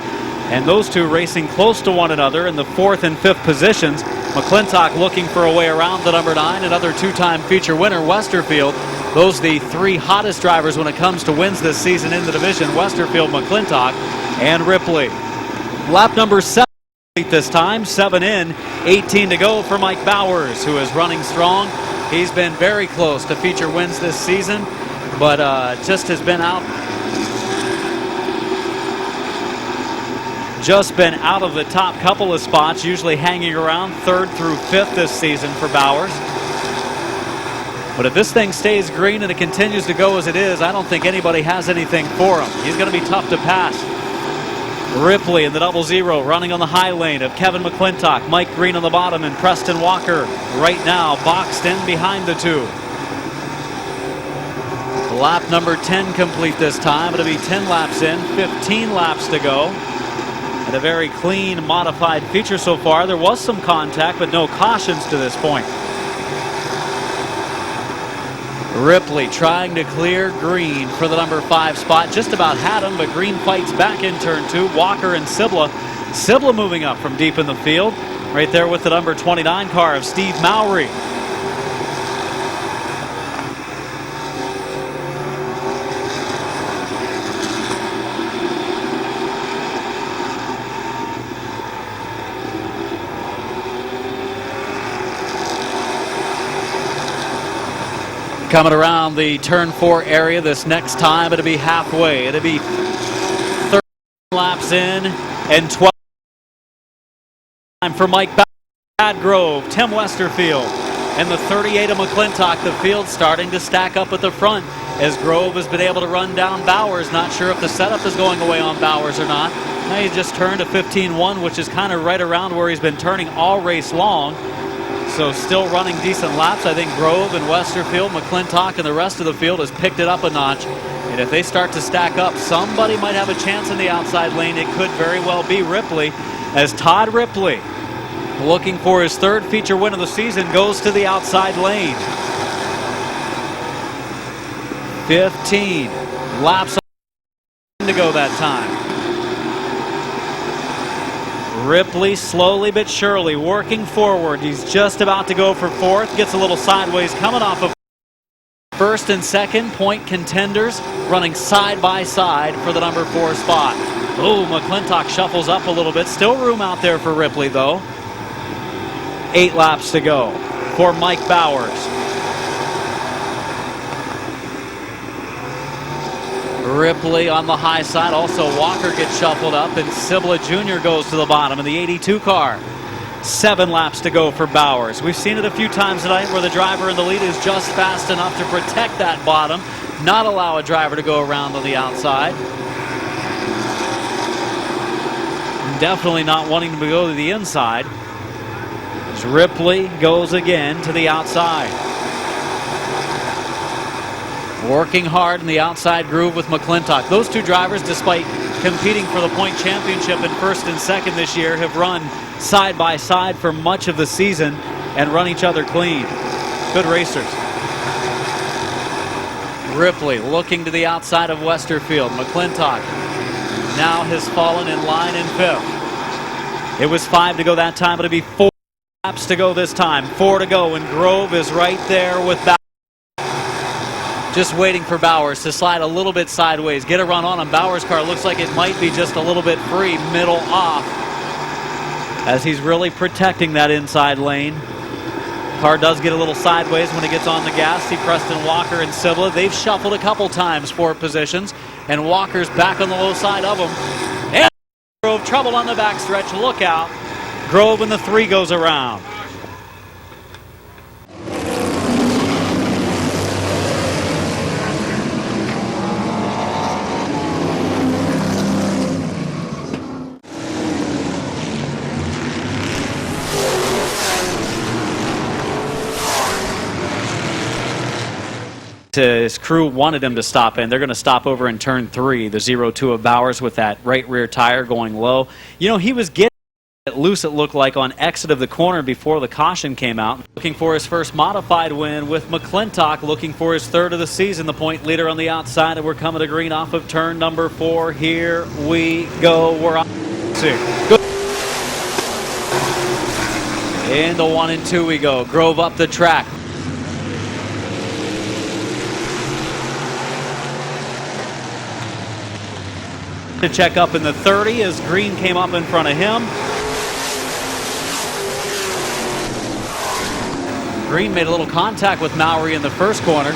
And those two racing close to one another in the 4th and 5th positions. McClintock looking for a way around the number 9, another two-time feature winner, Westerfield. Those are the three hottest drivers when it comes to wins this season in the division: Westerfield, McClintock, and Ripley. Lap number 7 this time, 7 in, 18 to go for Mike Bowers, who is running strong. He's been very close to feature wins this season, but just has been out of the top couple of spots, usually hanging around 3rd through 5th this season for Bowers. But if this thing stays green and it continues to go as it is, I don't think anybody has anything for him. He's going to be tough to pass. Ripley in the 00 running on the high lane of Kevin McClintock, Mike Green on the bottom, and Preston Walker right now boxed in behind the two. Lap number 10 complete this time. It'll be 10 laps in, 15 laps to go. And a very clean modified feature so far. There was some contact, but no cautions to this point. Ripley trying to clear Green for the number 5 spot. Just about had him, but Green fights back in turn 2. Walker and Sibla. Sibla moving up from deep in the field. Right there with the number 29 car of Steve Mowry. Coming around the turn 4 area this next time, it'll be halfway. It'll be 13 laps in and 12 time for Mike Grove, Tim Westerfield, and the 38 of McClintock. The field starting to stack up at the front as Grove has been able to run down Bowers. Not sure if the setup is going away on Bowers or not. Now he just turned a 15-1, which is kind of right around where he's been turning all race long. So still running decent laps. I think Grove and Westerfield, McClintock, and the rest of the field has picked it up a notch. And if they start to stack up, somebody might have a chance in the outside lane. It could very well be Ripley, as Todd Ripley, looking for his 3rd feature win of the season, goes to the outside lane. 15 laps to go that time. Ripley slowly but surely working forward. He's just about to go for 4th. Gets a little sideways coming off of 1st and 2nd. Point contenders running side by side for the number 4 spot. Oh, McClintock shuffles up a little bit. Still room out there for Ripley, though. 8 laps to go for Mike Bowers. Ripley on the high side. Also, Walker gets shuffled up, and Sibla Jr. goes to the bottom in the 82 car. 7 laps to go for Bowers. We've seen it a few times tonight where the driver in the lead is just fast enough to protect that bottom, not allow a driver to go around on the outside. Definitely not wanting to go to the inside. As Ripley goes again to the outside. Working hard in the outside groove with McClintock. Those two drivers, despite competing for the point championship in 1st and 2nd this year, have run side by side for much of the season and run each other clean. Good racers. Ripley looking to the outside of Westerfield. McClintock now has fallen in line in 5th. It was 5 to go that time. It'll be 4 laps to go this time. 4 to go, and Grove is right there with Bowers. Just waiting for Bowers to slide a little bit sideways. Get a run on him. Bowers' car looks like it might be just a little bit free, middle off, as he's really protecting that inside lane. Car does get a little sideways when it gets on the gas. See Preston Walker and Sibla. They've shuffled a couple times for positions, and Walker's back on the low side of them. And Grove, trouble on the backstretch. Look out. Grove in the 3 goes around. his crew wanted him to stop in. They're going to stop over in turn 3, the 0-2 of Bowers with that right rear tire going low. You know, he was getting loose, it looked like, on exit of the corner before the caution came out. Looking for his first modified win with McClintock, looking for his 3rd of the season. The point leader on the outside, and we're coming to green off of turn number 4. Here we go. We're on 6. Good. Into 1 and 2 we go. Grove up the track. To check up in the 30 as Green came up in front of him. Green made a little contact with Mowry in the first corner.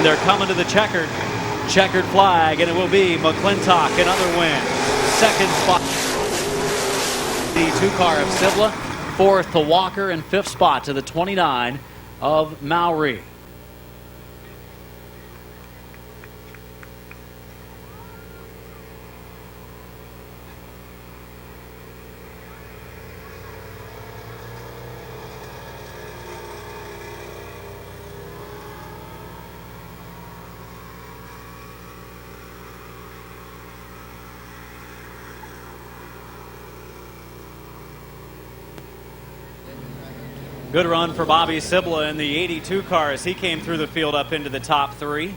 They're coming to the checkered flag, and it will be McClintock, another win. 2nd spot, the 2-car of Sibla. 4th to Walker, and 5th spot to the 29 of Mowry. Good run for Bobby Sibla in the 82 car as he came through the field up into the top 3.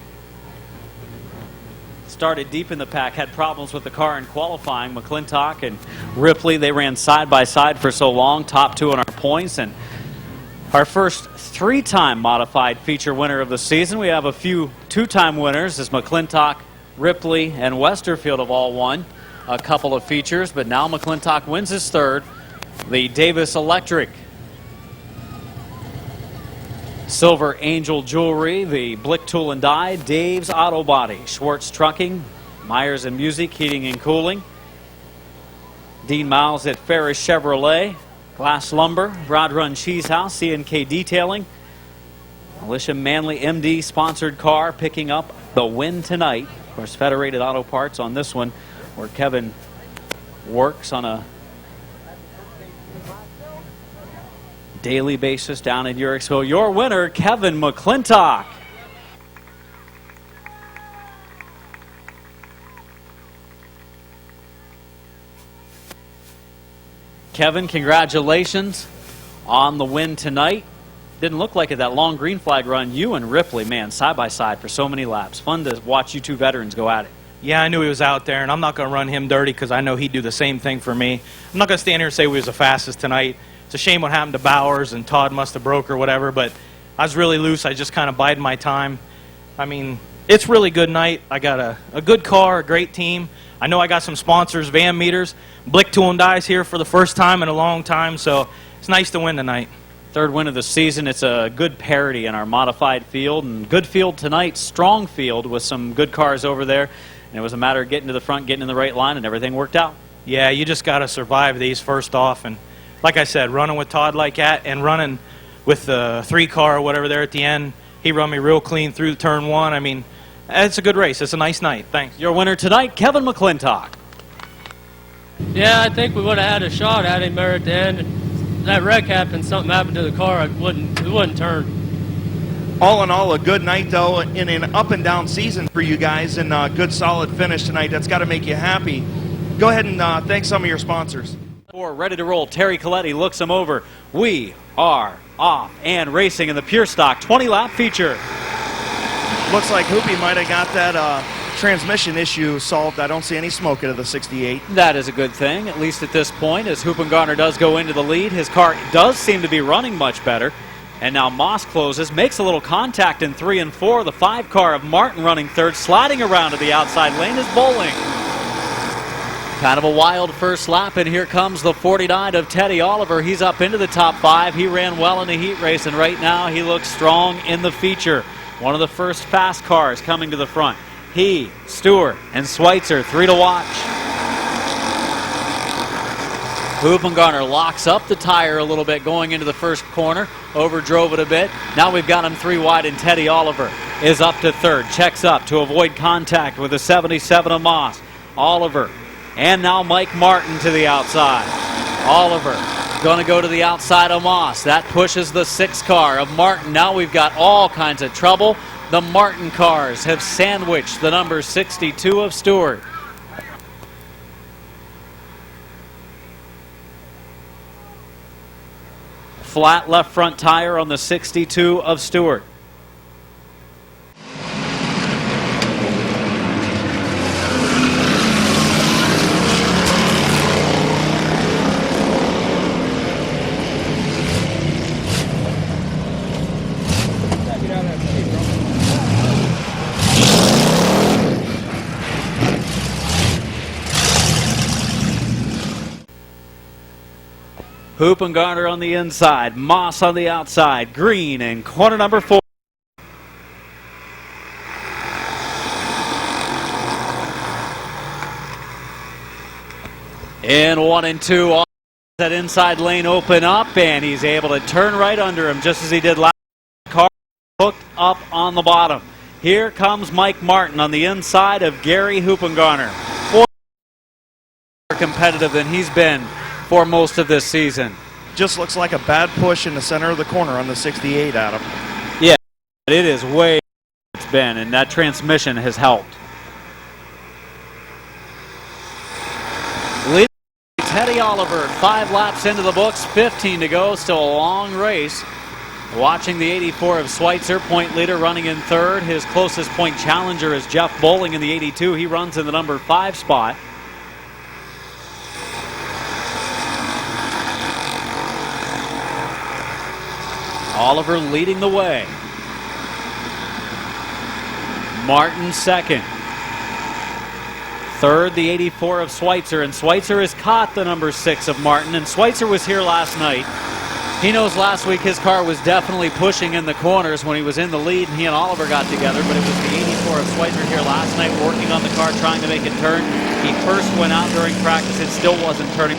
Started deep in the pack, had problems with the car in qualifying. McClintock and Ripley, they ran side by side for so long, top 2 on our points. And our first 3-time modified feature winner of the season. We have a few 2-time winners as McClintock, Ripley, and Westerfield have all won a couple of features, but now McClintock wins his 3rd, the Davis Electric. Silver Angel Jewelry, the Blick Tool and Die, Dave's Auto Body, Schwartz Trucking, Myers and Music, Heating and Cooling, Dean Miles at Ferris Chevrolet, Glass Lumber, Broad Run Cheese House, C&K Detailing, Alicia Manley MD sponsored car picking up the win tonight. Of course, Federated Auto Parts on this one, where Kevin works on a daily basis down in Uricksville. Your winner, Kevin McClintock. Kevin, congratulations on the win tonight. Didn't look like it, that long green flag run. You and Ripley, man, side by side for so many laps. Fun to watch you 2 veterans go at it. Yeah, I knew he was out there, and I'm not going to run him dirty because I know he'd do the same thing for me. I'm not going to stand here and say we was the fastest tonight. It's a shame what happened to Bowers, and Todd must have broke or whatever, but I was really loose. I just kind of bided my time. I mean, it's really good night. I got a good car, a great team. I know I got some sponsors, Van Meters. Blick Tool and Die's here for the first time in a long time, so it's nice to win tonight. 3rd win of the season. It's a good parity in our modified field, and good field tonight, strong field with some good cars over there. And it was a matter of getting to the front, getting in the right line, and everything worked out. Yeah, you just got to survive these first off. And like I said, running with Todd like that and running with the 3-car or whatever there at the end, he run me real clean through turn 1. I mean, it's a good race. It's a nice night. Thanks. Your winner tonight, Kevin McClintock. Yeah, I think we would have had a shot at him there at the end. That wreck happened, something happened to the car, it wouldn't turn. All in all, a good night, though, in an up-and-down season for you guys, and a good, solid finish tonight. That's got to make you happy. Go ahead and thank some of your sponsors. Ready to roll. Terry Coletti looks him over. We are off and racing in the Pure Stock 20-lap feature. Looks like Hoopy might have got that transmission issue solved. I don't see any smoke out of the 68. That is a good thing, at least at this point, as Hoopengarner does go into the lead. His car does seem to be running much better. And now Moss closes, makes a little contact in 3 and 4. The 5-car of Martin running 3rd, sliding around to the outside lane is Bowling. Kind of a wild first lap, and here comes the 49 of Teddy Oliver. He's up into the top 5. He ran well in the heat race, and right now he looks strong in the feature. One of the first fast cars coming to the front. He, Stewart, and Schweitzer, 3 to watch. Hoopengarner locks up the tire a little bit going into the first corner, overdrove it a bit. Now we've got him 3 wide, and Teddy Oliver is up to third. Checks up to avoid contact with the 77 of Moss. Oliver, and now Mike Martin to the outside. Oliver going to go to the outside of Moss. That pushes the 6 car of Martin. Now we've got all kinds of trouble. The Martin cars have sandwiched the number 62 of Stewart. Flat left front tire on the 62 of Stewart. Hoopengarner on the inside, Moss on the outside, Green in corner number 4. In 1 and 2, that inside lane open up, and he's able to turn right under him just as he did last. Car hooked up on the bottom. Here comes Mike Martin on the inside of Gary Hoopengarner. More competitive than he's been for most of this season. Just looks like a bad push in the center of the corner on the 68, Adam. Yeah, it is way it's been, and that transmission has helped. Leading Teddy Oliver, 5 laps into the books, 15 to go, still a long race. Watching the 84 of Schweitzer, point leader, running in third. His closest point challenger is Jeff Bowling in the 82. He runs in the number 5 spot. Oliver leading the way. Martin second. Third, the 84 of Schweitzer, and Schweitzer has caught the number 6 of Martin, and Schweitzer was here last night. He knows last week his car was definitely pushing in the corners when he was in the lead, and he and Oliver got together, but it was the 84 of Schweitzer here last night working on the car, trying to make it turn. He first went out during practice, it still wasn't turning.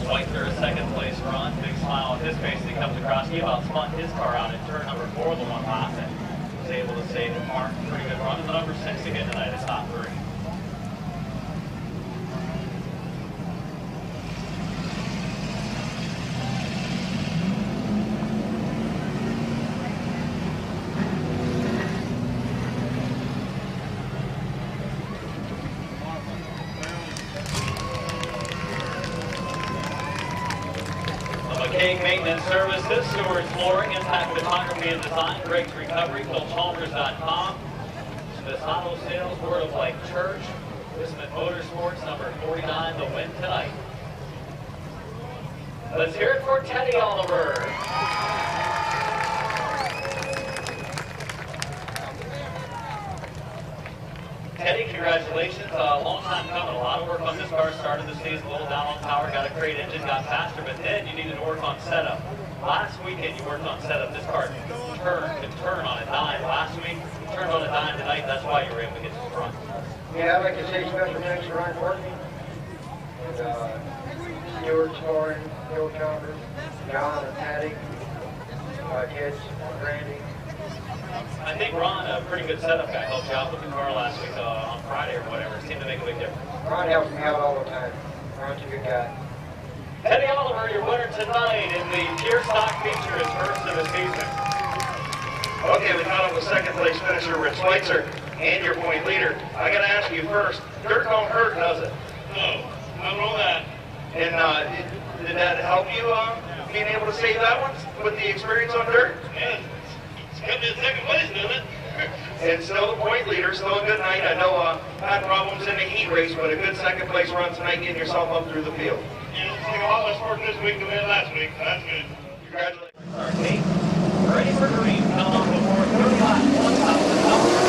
Schweitzer is second place run. Big smile on his face as he comes across. He about spun his car out in turn number 4, the one lap, and was able to save the mark. Pretty good run. And the number 6 again tonight is top 3. Cake Maintenance Services, Stewart's Flooring, Impact Photography and Design, Greg's Recovery, PhilChalmers.com, Smith's Auto Sales, Word of Life Church, Smith Motorsports, number 49, the win tonight. Let's hear it for Teddy Oliver. Teddy, congratulations. Long time coming. A lot of work on this car. Started the season a little down on power, got a crate engine, got faster, but then you needed to work on setup. Last weekend you worked on setup. This car could turn on a dime. Last week, turned on a dime tonight. That's why you were able to get to the front. Yeah, I'd like to say special thanks to Ryan Courtney and Stewart's Flooring, Bill Chalmers, John and Patty, my kids, Randy. I think Ron, a pretty good setup guy, helped you out with the car last week on Friday or whatever. It seemed to make a big difference. Ron helps me out all the time. Ron's a good guy. Teddy Oliver, your winner tonight in the Pure Stock feature, his first of the season. Okay, we caught up with second place finisher Rich Schweitzer and your point leader. I got to ask you first, dirt don't hurt, does it? No, I don't know that. And did that help you being able to save that one with the experience on dirt? Yeah, it's kept me in second place, doesn't it? And still the point leader, still a good night. I know had problems in the heat race, but a good second place run tonight, getting yourself up through the field. Yeah, it's like a lot less work this week than we had last week, so that's good. Congratulations. Arcade, ready for green, coming off before 35, 1,000 dollars.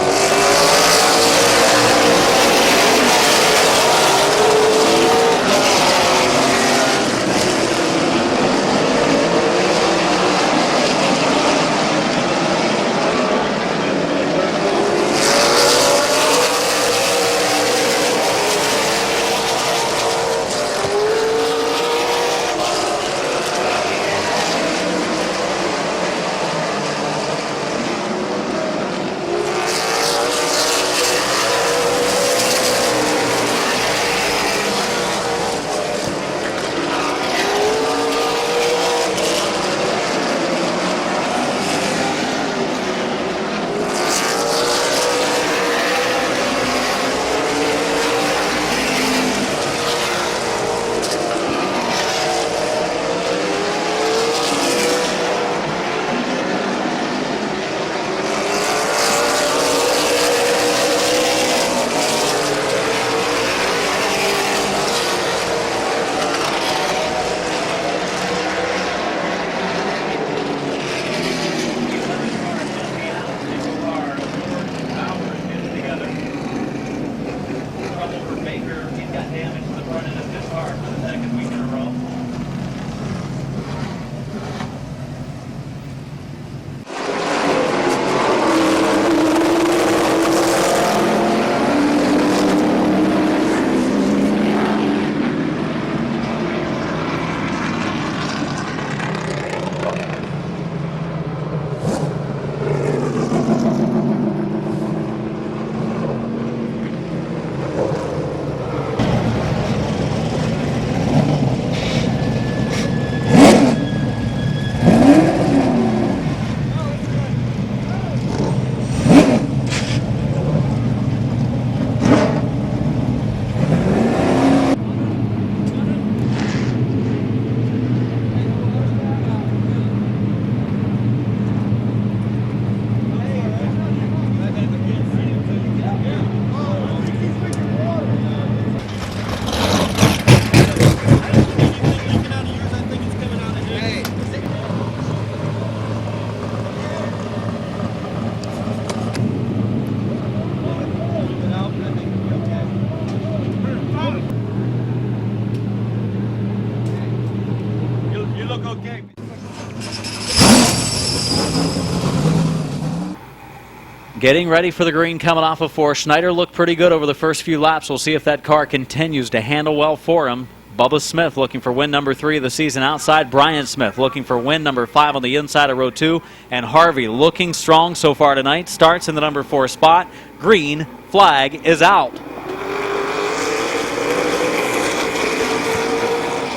Getting ready for the green coming off of 4. Schneider looked pretty good over the first few laps. We'll see if that car continues to handle well for him. Bubba Smith looking for win number 3 of the season outside. Brian Smith looking for win number 5 on the inside of row 2. And Harvey looking strong so far tonight. Starts in the number 4 spot. Green flag is out.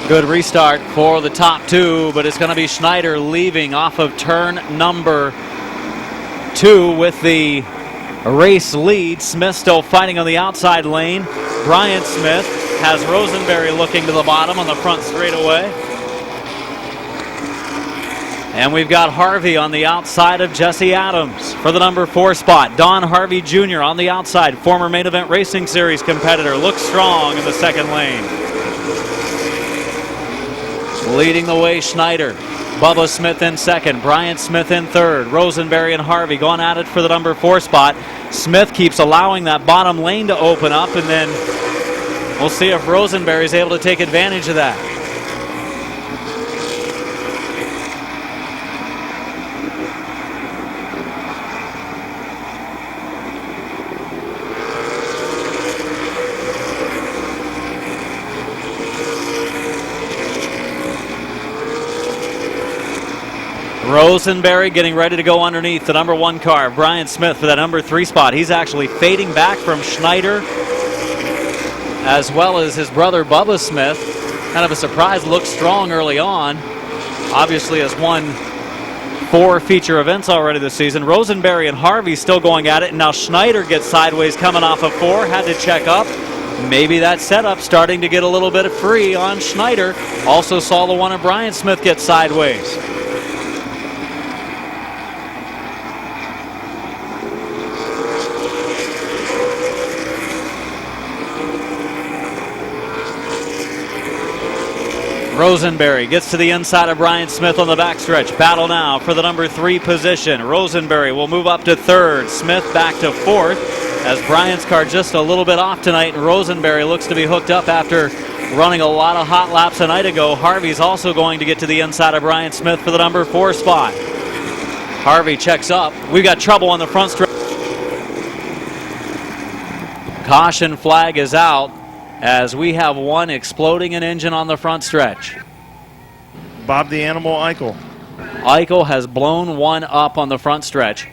Good restart for the top 2, but it's going to be Schneider leaving off of turn number 2 with the race lead. Smith still fighting on the outside lane. Brian Smith has Rosenberry looking to the bottom on the front straightaway. And we've got Harvey on the outside of Jesse Adams for the number 4 spot. Don Harvey Jr. on the outside, former Main Event Racing Series competitor, looks strong in the second lane. Leading the way, Schneider. Bubba Smith in second, Brian Smith in third, Rosenberry and Harvey going at it for the number 4 spot. Smith keeps allowing that bottom lane to open up, and then we'll see if Rosenberry is able to take advantage of that. Rosenberry getting ready to go underneath the number 1 car. Brian Smith for that number 3 spot. He's actually fading back from Schneider as well as his brother Bubba Smith. Kind of a surprise, looked strong early on. Obviously has won 4 feature events already this season. Rosenberry and Harvey still going at it, and now Schneider gets sideways coming off of 4. Had to check up. Maybe that setup starting to get a little bit of free on Schneider. Also saw the one of Brian Smith get sideways. Rosenberry gets to the inside of Brian Smith on the backstretch. Battle now for the number 3 position. Rosenberry will move up to 3rd. Smith back to 4th as Brian's car just a little bit off tonight, and Rosenberry looks to be hooked up after running a lot of hot laps a night ago. Harvey's also going to get to the inside of Brian Smith for the number 4 spot. Harvey checks up. We've got trouble on the front stretch. Caution flag is out as we have one exploding an engine on the front stretch. Bob the Animal Eichel. Eichel has blown one up on the front stretch.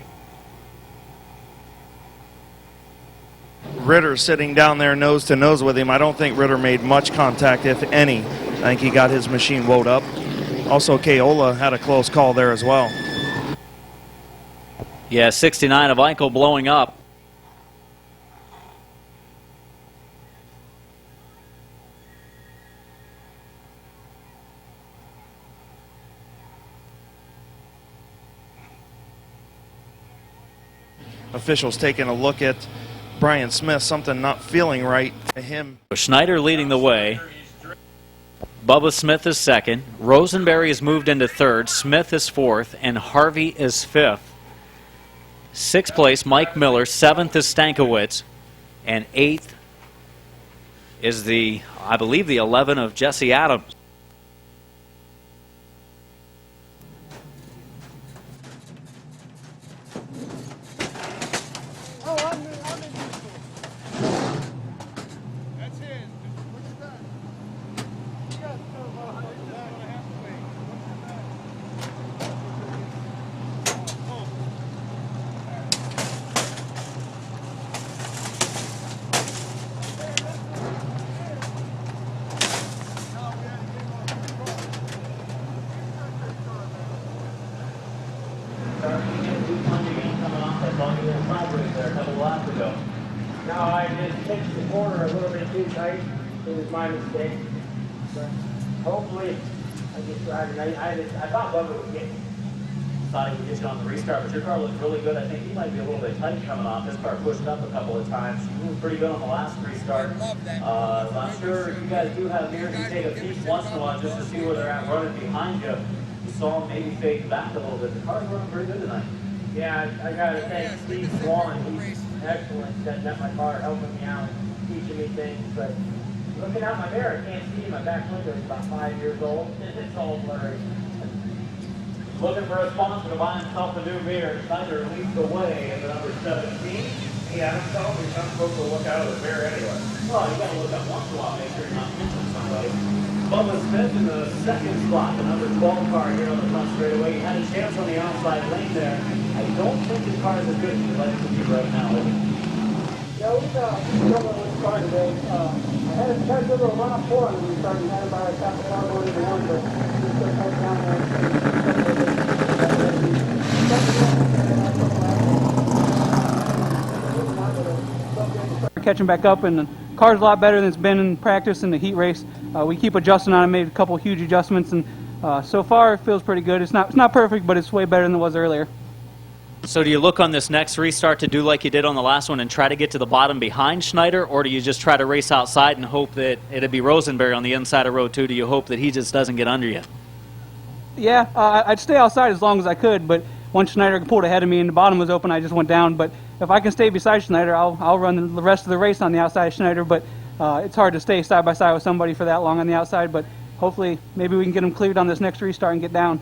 Ritter sitting down there nose to nose with him. I don't think Ritter made much contact, if any. I think he got his machine woed up. Also, Keola had a close call there as well. Yeah, 69 of Eichel blowing up. Officials taking a look at Brian Smith, something not feeling right to him. Schneider leading the way. Bubba Smith is second. Rosenberry is moved into third. Smith is fourth, and Harvey is fifth. Sixth place, Mike Miller. Seventh is Stankiewicz, and eighth is I believe the 11 of Jesse Adams. No, I just pitched the corner a little bit too tight. It was my mistake. But hopefully, I get started. I thought Bubba would get me. Thought he would get you on the restart, but your car looked really good. I think he might be a little bit tight coming off. His car pushed up a couple of times. He moved pretty good on the last restart. I'm sure you guys do have mirrors. You take a peek once in a while just to see where they're at running behind you. You saw him maybe fade back a little bit. The car's running pretty good tonight. Yeah, I got to thank Steve Swan. He's excellent setting up my car, helping me out, teaching me things. But looking out my mirror, I can't see. My back window is about 5 years old. It's all blurry. Looking for a sponsor to buy himself a new beer. Snyder leads the way in the number 17. Yeah, I'm telling you, I'm supposed to look out of the beer anyway. Well, you got to look up once in a while, make sure you're not missing somebody. Bubba Smith in the second spot, the number 12 car here on the front straightaway. He had a chance on the outside lane there. I don't think the car is as good as you'd like it to be right now. Yeah, we don't know which car today. I had a charge over a run-up four and we started had about a half a car going into one, but we still hold down there. Catching back up, and the car's a lot better than it's been in practice in the heat race. We keep adjusting on it, made a couple huge adjustments, and so far it feels pretty good. It's not perfect, but it's way better than it was earlier. So do you look on this next restart to do like you did on the last one and try to get to the bottom behind Schneider, or do you just try to race outside and hope that it'd be Rosenberry on the inside of row 2? Do you hope that he just doesn't get under you? Yeah, I'd stay outside as long as I could, but once Schneider pulled ahead of me and the bottom was open, I just went down. But if I can stay beside Schneider, I'll run the rest of the race on the outside of Schneider, but it's hard to stay side by side with somebody for that long on the outside, but hopefully maybe we can get him cleared on this next restart and get down.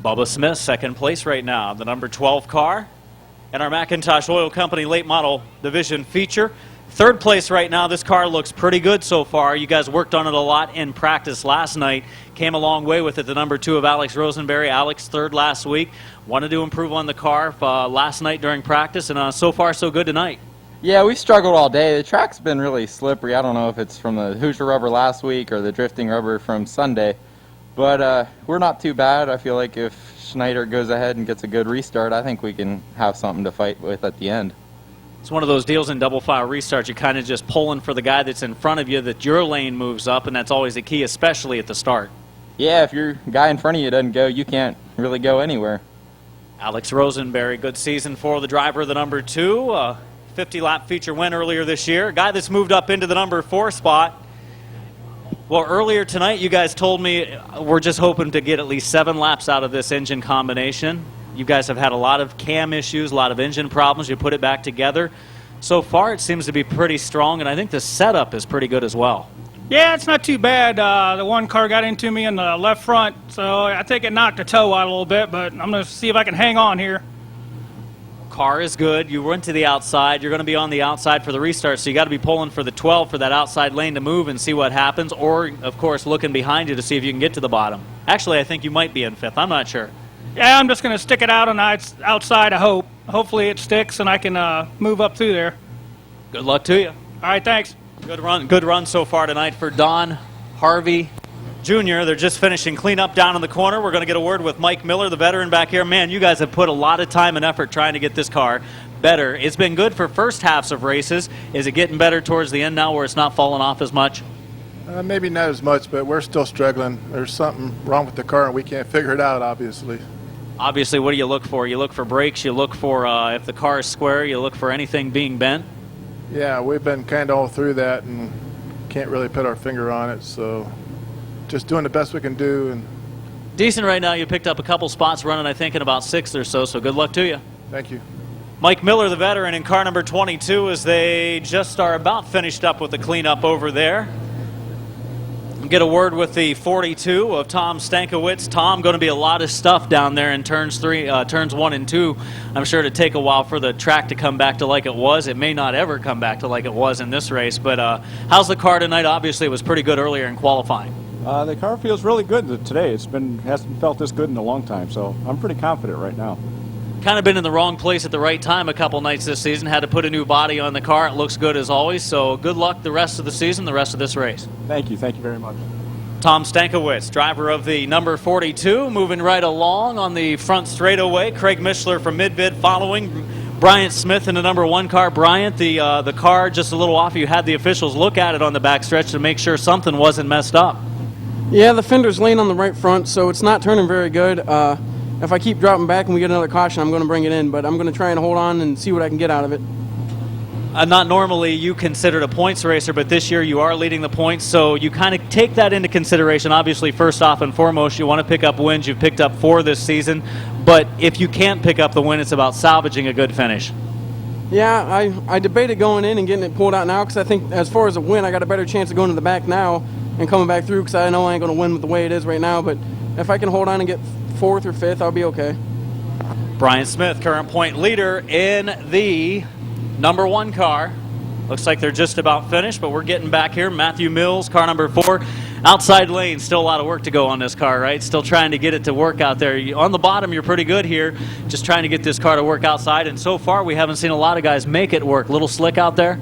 Bubba Smith, second place right now, the number 12 car in our McIntosh Oil Company late model division feature. Third place right now. This car looks pretty good so far. You guys worked on it a lot in practice last night. Came a long way with it. The number 2 of Alex Rosenberry. Alex third last week. Wanted to improve on the car last night during practice, and so far so good tonight. Yeah, we struggled all day. The track's been really slippery. I don't know if it's from the Hoosier rubber last week or the drifting rubber from Sunday. But we're not too bad. I feel like if Schneider goes ahead and gets a good restart, I think we can have something to fight with at the end. It's one of those deals in double file restarts. You're kind of just pulling for the guy that's in front of you, that your lane moves up, and that's always the key, especially at the start. Yeah, if your guy in front of you doesn't go, you can't really go anywhere. Alex Rosenberry, good season for the driver of the number 2. 50-lap feature win earlier this year. A guy that's moved up into the number 4 spot. Well, earlier tonight you guys told me we're just hoping to get at least 7 laps out of this engine combination. You guys have had a lot of cam issues, a lot of engine problems. You put it back together. So far it seems to be pretty strong, and I think the setup is pretty good as well. Yeah, it's not too bad. The one car got into me in the left front, so I think it knocked the toe out a little bit, but I'm going to see if I can hang on here. Car is good. You went to the outside. You're going to be on the outside for the restart, so you got to be pulling for the 12 for that outside lane to move and see what happens, or, of course, looking behind you to see if you can get to the bottom. Actually, I think you might be in 5th. I'm not sure. Yeah, I'm just going to stick it out on the outside, I hope. Hopefully it sticks and I can move up through there. Good luck to you. All right, thanks. Good run so far tonight for Don Harvey Jr. They're just finishing cleanup down in the corner. We're going to get a word with Mike Miller, the veteran back here. Man, you guys have put a lot of time and effort trying to get this car better. It's been good for first halves of races. Is it getting better towards the end now where it's not falling off as much? Maybe not as much, but we're still struggling. There's something wrong with the car, and we can't figure it out, obviously. Obviously, what do you look for? You look for brakes, you look for if the car is square, you look for anything being bent? Yeah, we've been kind of all through that and can't really put our finger on it, so just doing the best we can do. And decent right now. You picked up a couple spots running, I think, in about 6th or so good luck to you. Thank you. Mike Miller, the veteran, in car number 22, as they just are about finished up with the cleanup over there. Get a word with the 42 of Tom Stankiewicz. Tom, going to be a lot of stuff down there in turns 1 and 2. I'm sure it'll take a while for the track to come back to like it was. It may not ever come back to like it was in this race, but how's the car tonight? Obviously, it was pretty good earlier in qualifying. The car feels really good today. Hasn't felt this good in a long time, so I'm pretty confident right now. Kind of been in the wrong place at the right time a couple nights this season. Had to put a new body on the car. It looks good as always, so good luck the rest of the season, the rest of this race. Thank you very much. Tom Stankiewicz, driver of the number 42, moving right along on the front straightaway. Craig Mishler from Mid-Vid following. Bryant Smith in the number 1 car. Bryant, the car just a little off. You had the officials look at it on the backstretch to make sure something wasn't messed up. Yeah, the fender's laying on the right front, so it's not turning very good. If I keep dropping back and we get another caution, I'm going to bring it in, but I'm going to try and hold on and see what I can get out of it. Not normally you considered a points racer, but this year you are leading the points, so you kind of take that into consideration. Obviously, first off and foremost, you want to pick up wins. You've picked up 4 this season, but if you can't pick up the win, it's about salvaging a good finish. Yeah, I debated going in and getting it pulled out now because I think as far as a win, I got a better chance of going to the back now and coming back through because I know I ain't going to win with the way it is right now, but if I can hold on and get 4th or 5th, I'll be okay. Brian Smith, current point leader in the number 1 car. Looks like they're just about finished, but we're getting back here. Matthew Mills, car number 4. Outside lane, still a lot of work to go on this car, right? Still trying to get it to work out there. On the bottom, you're pretty good here. Just trying to get this car to work outside, and so far we haven't seen a lot of guys make it work. Little slick out there?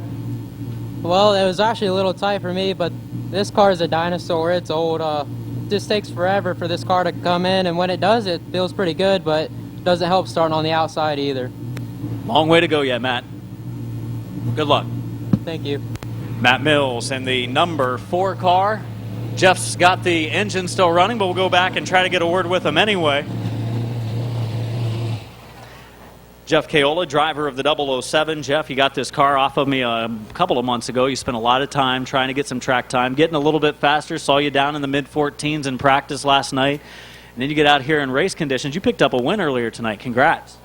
Well, it was actually a little tight for me, but this car is a dinosaur. It's old. It just takes forever for this car to come in, and when it does, it feels pretty good, but it doesn't help starting on the outside either. Long way to go yet, Matt. Good luck. Thank you. Matt Mills in the number 4 car. Jeff's got the engine still running, but we'll go back and try to get a word with him anyway. Jeff Kaola, driver of the 007. Jeff, you got this car off of me a couple of months ago. You spent a lot of time trying to get some track time, getting a little bit faster. Saw you down in the mid-14s in practice last night. And then you get out here in race conditions. You picked up a win earlier tonight. Congrats.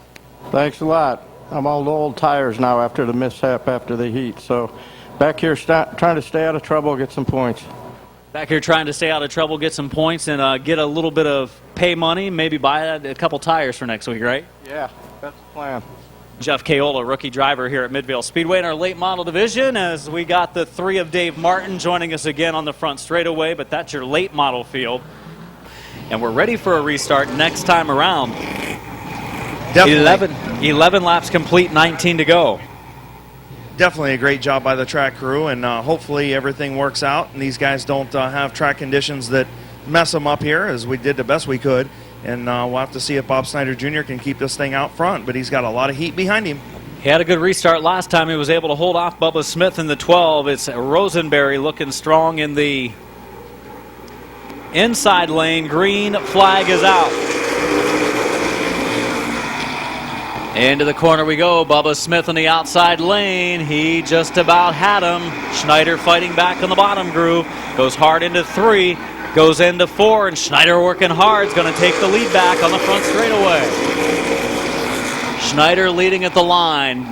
Thanks a lot. I'm on old tires now after the mishap after the heat. So back here trying to stay out of trouble, get some points. Back here trying to stay out of trouble, get some points, and get a little bit of pay money, maybe buy a couple tires for next week, right? Yeah, that's the plan. Jeff Kaola, rookie driver here at Midvale Speedway in our late model division, as we got the 3 of Dave Martin joining us again on the front straightaway, but that's your late model field. And we're ready for a restart next time around. Definitely. 11 laps complete, 19 to go. Definitely a great job by the track crew, and hopefully everything works out and these guys don't have track conditions that mess them up here, as we did the best we could. And we'll have to see if Bob Snyder Jr. can keep this thing out front, but he's got a lot of heat behind him. He had a good restart last time. He was able to hold off Bubba Smith in the 12. It's Rosenberry looking strong in the inside lane. Green flag is out. Into the corner we go. Bubba Smith in the outside lane. He just about had him. Schneider fighting back on the bottom groove. Goes hard into 3. Goes into 4. And Schneider working hard. Is going to take the lead back on the front straightaway. Schneider leading at the line.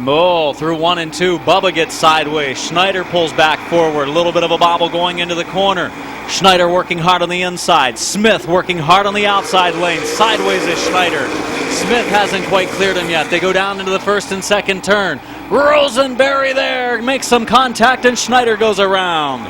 Through 1 and 2. Bubba gets sideways. Schneider pulls back forward. A little bit of a bobble going into the corner. Schneider working hard on the inside. Smith working hard on the outside lane. Sideways is Schneider. Smith hasn't quite cleared him yet. They go down into the first and second turn. Rosenberry there makes some contact, and Schneider goes around.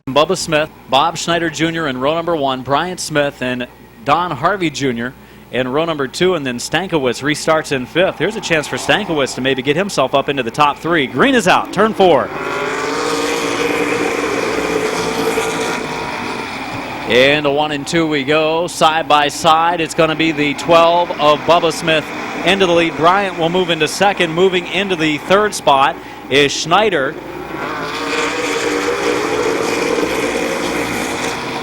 Bubba Smith, Bob Schneider Jr. in row number 1, Bryant Smith and Don Harvey Jr. in row number 2, and then Stankiewicz restarts in 5th. Here's a chance for Stankiewicz to maybe get himself up into the top 3. Green is out, turn 4. Into 1 and 2 we go, side by side. It's going to be the 12 of Bubba Smith into the lead. Bryant will move into 2nd. Moving into the 3rd spot is Schneider.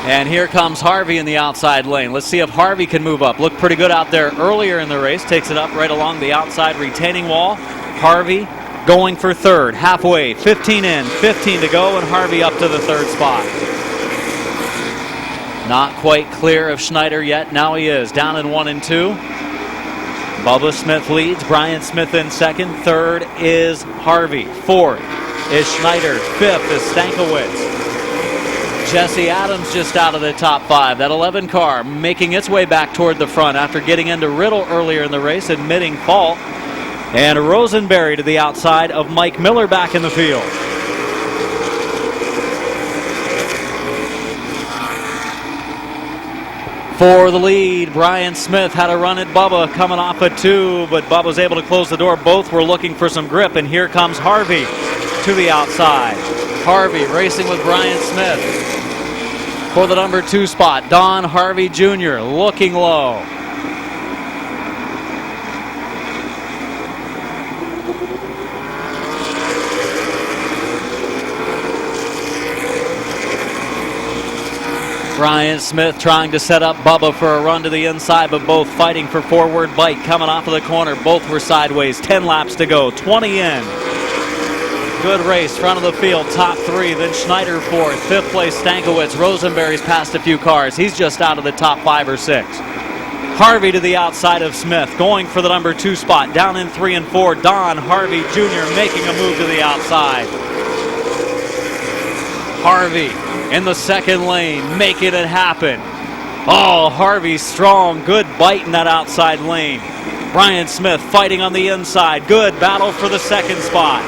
And here comes Harvey in the outside lane. Let's see if Harvey can move up. Looked pretty good out there earlier in the race. Takes it up right along the outside retaining wall. Harvey going for 3rd. Halfway, 15 in, 15 to go, and Harvey up to the 3rd spot. Not quite clear of Schneider yet. Now he is. Down in 1 and 2. Bubba Smith leads. Brian Smith in 2nd. 3rd is Harvey. 4th is Schneider. 5th is Stankiewicz. Jesse Adams just out of the top 5. That 11 car making its way back toward the front after getting into Riddle earlier in the race, admitting fault. And Rosenberry to the outside of Mike Miller back in the field. For the lead, Brian Smith had a run at Bubba coming off a 2, but Bubba was able to close the door. Both were looking for some grip, and here comes Harvey to the outside. Harvey racing with Brian Smith. For the number 2 spot, Don Harvey Jr. looking low. Brian Smith trying to set up Bubba for a run to the inside, but both fighting for forward bite. Coming off of the corner, both were sideways. 10 laps to go, 20 in. Good race, front of the field, top three, then Schneider fourth, fifth place Stankiewicz. Rosenberry's passed a few cars. He's just out of the top 5 or 6. Harvey to the outside of Smith, going for the number 2 spot. Down in 3 and 4, Don Harvey Jr. making a move to the outside. Harvey in the second lane, making it happen. Oh, Harvey's strong, good bite in that outside lane. Brian Smith fighting on the inside, good battle for the second spot.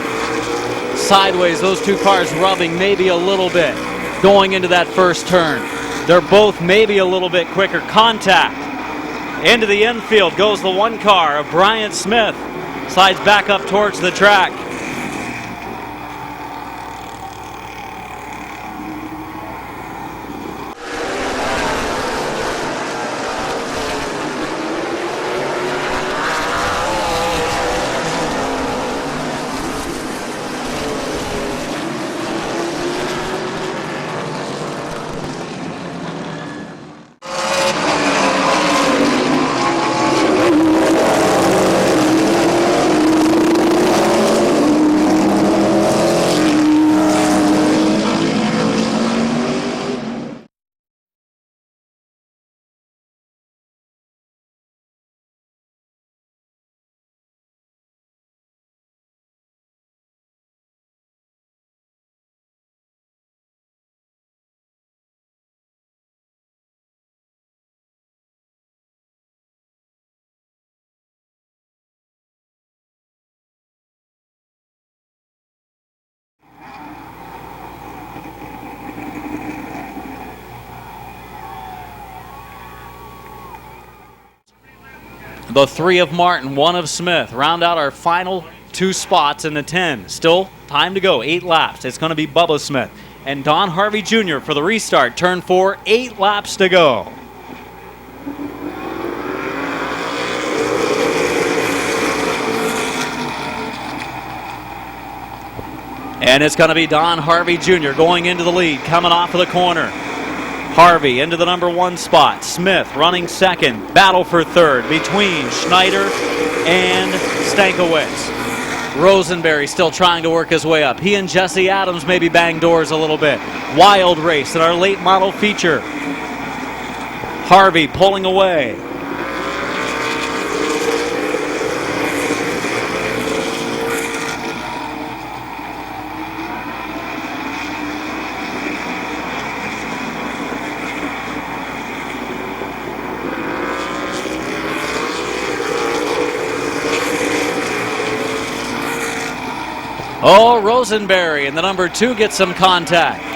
Sideways, those two cars rubbing maybe a little bit going into that first turn. They're both maybe a little bit quicker. Contact. Into the infield goes the one car of Brian Smith. Slides back up towards the track. The 3 of Martin, 1 of Smith. Round out our final 2 spots in the 10. Still time to go, 8 laps. It's going to be Bubba Smith and Don Harvey Jr. for the restart. Turn 4, 8 laps to go. And it's going to be Don Harvey Jr. going into the lead, coming off of the corner. Harvey into the number 1 spot. Smith running second. Battle for third between Schneider and Stankiewicz. Rosenberry still trying to work his way up. He and Jesse Adams maybe bang doors a little bit. Wild race in our late model feature. Harvey pulling away. Oh, Rosenberry and the number 2 gets some contact.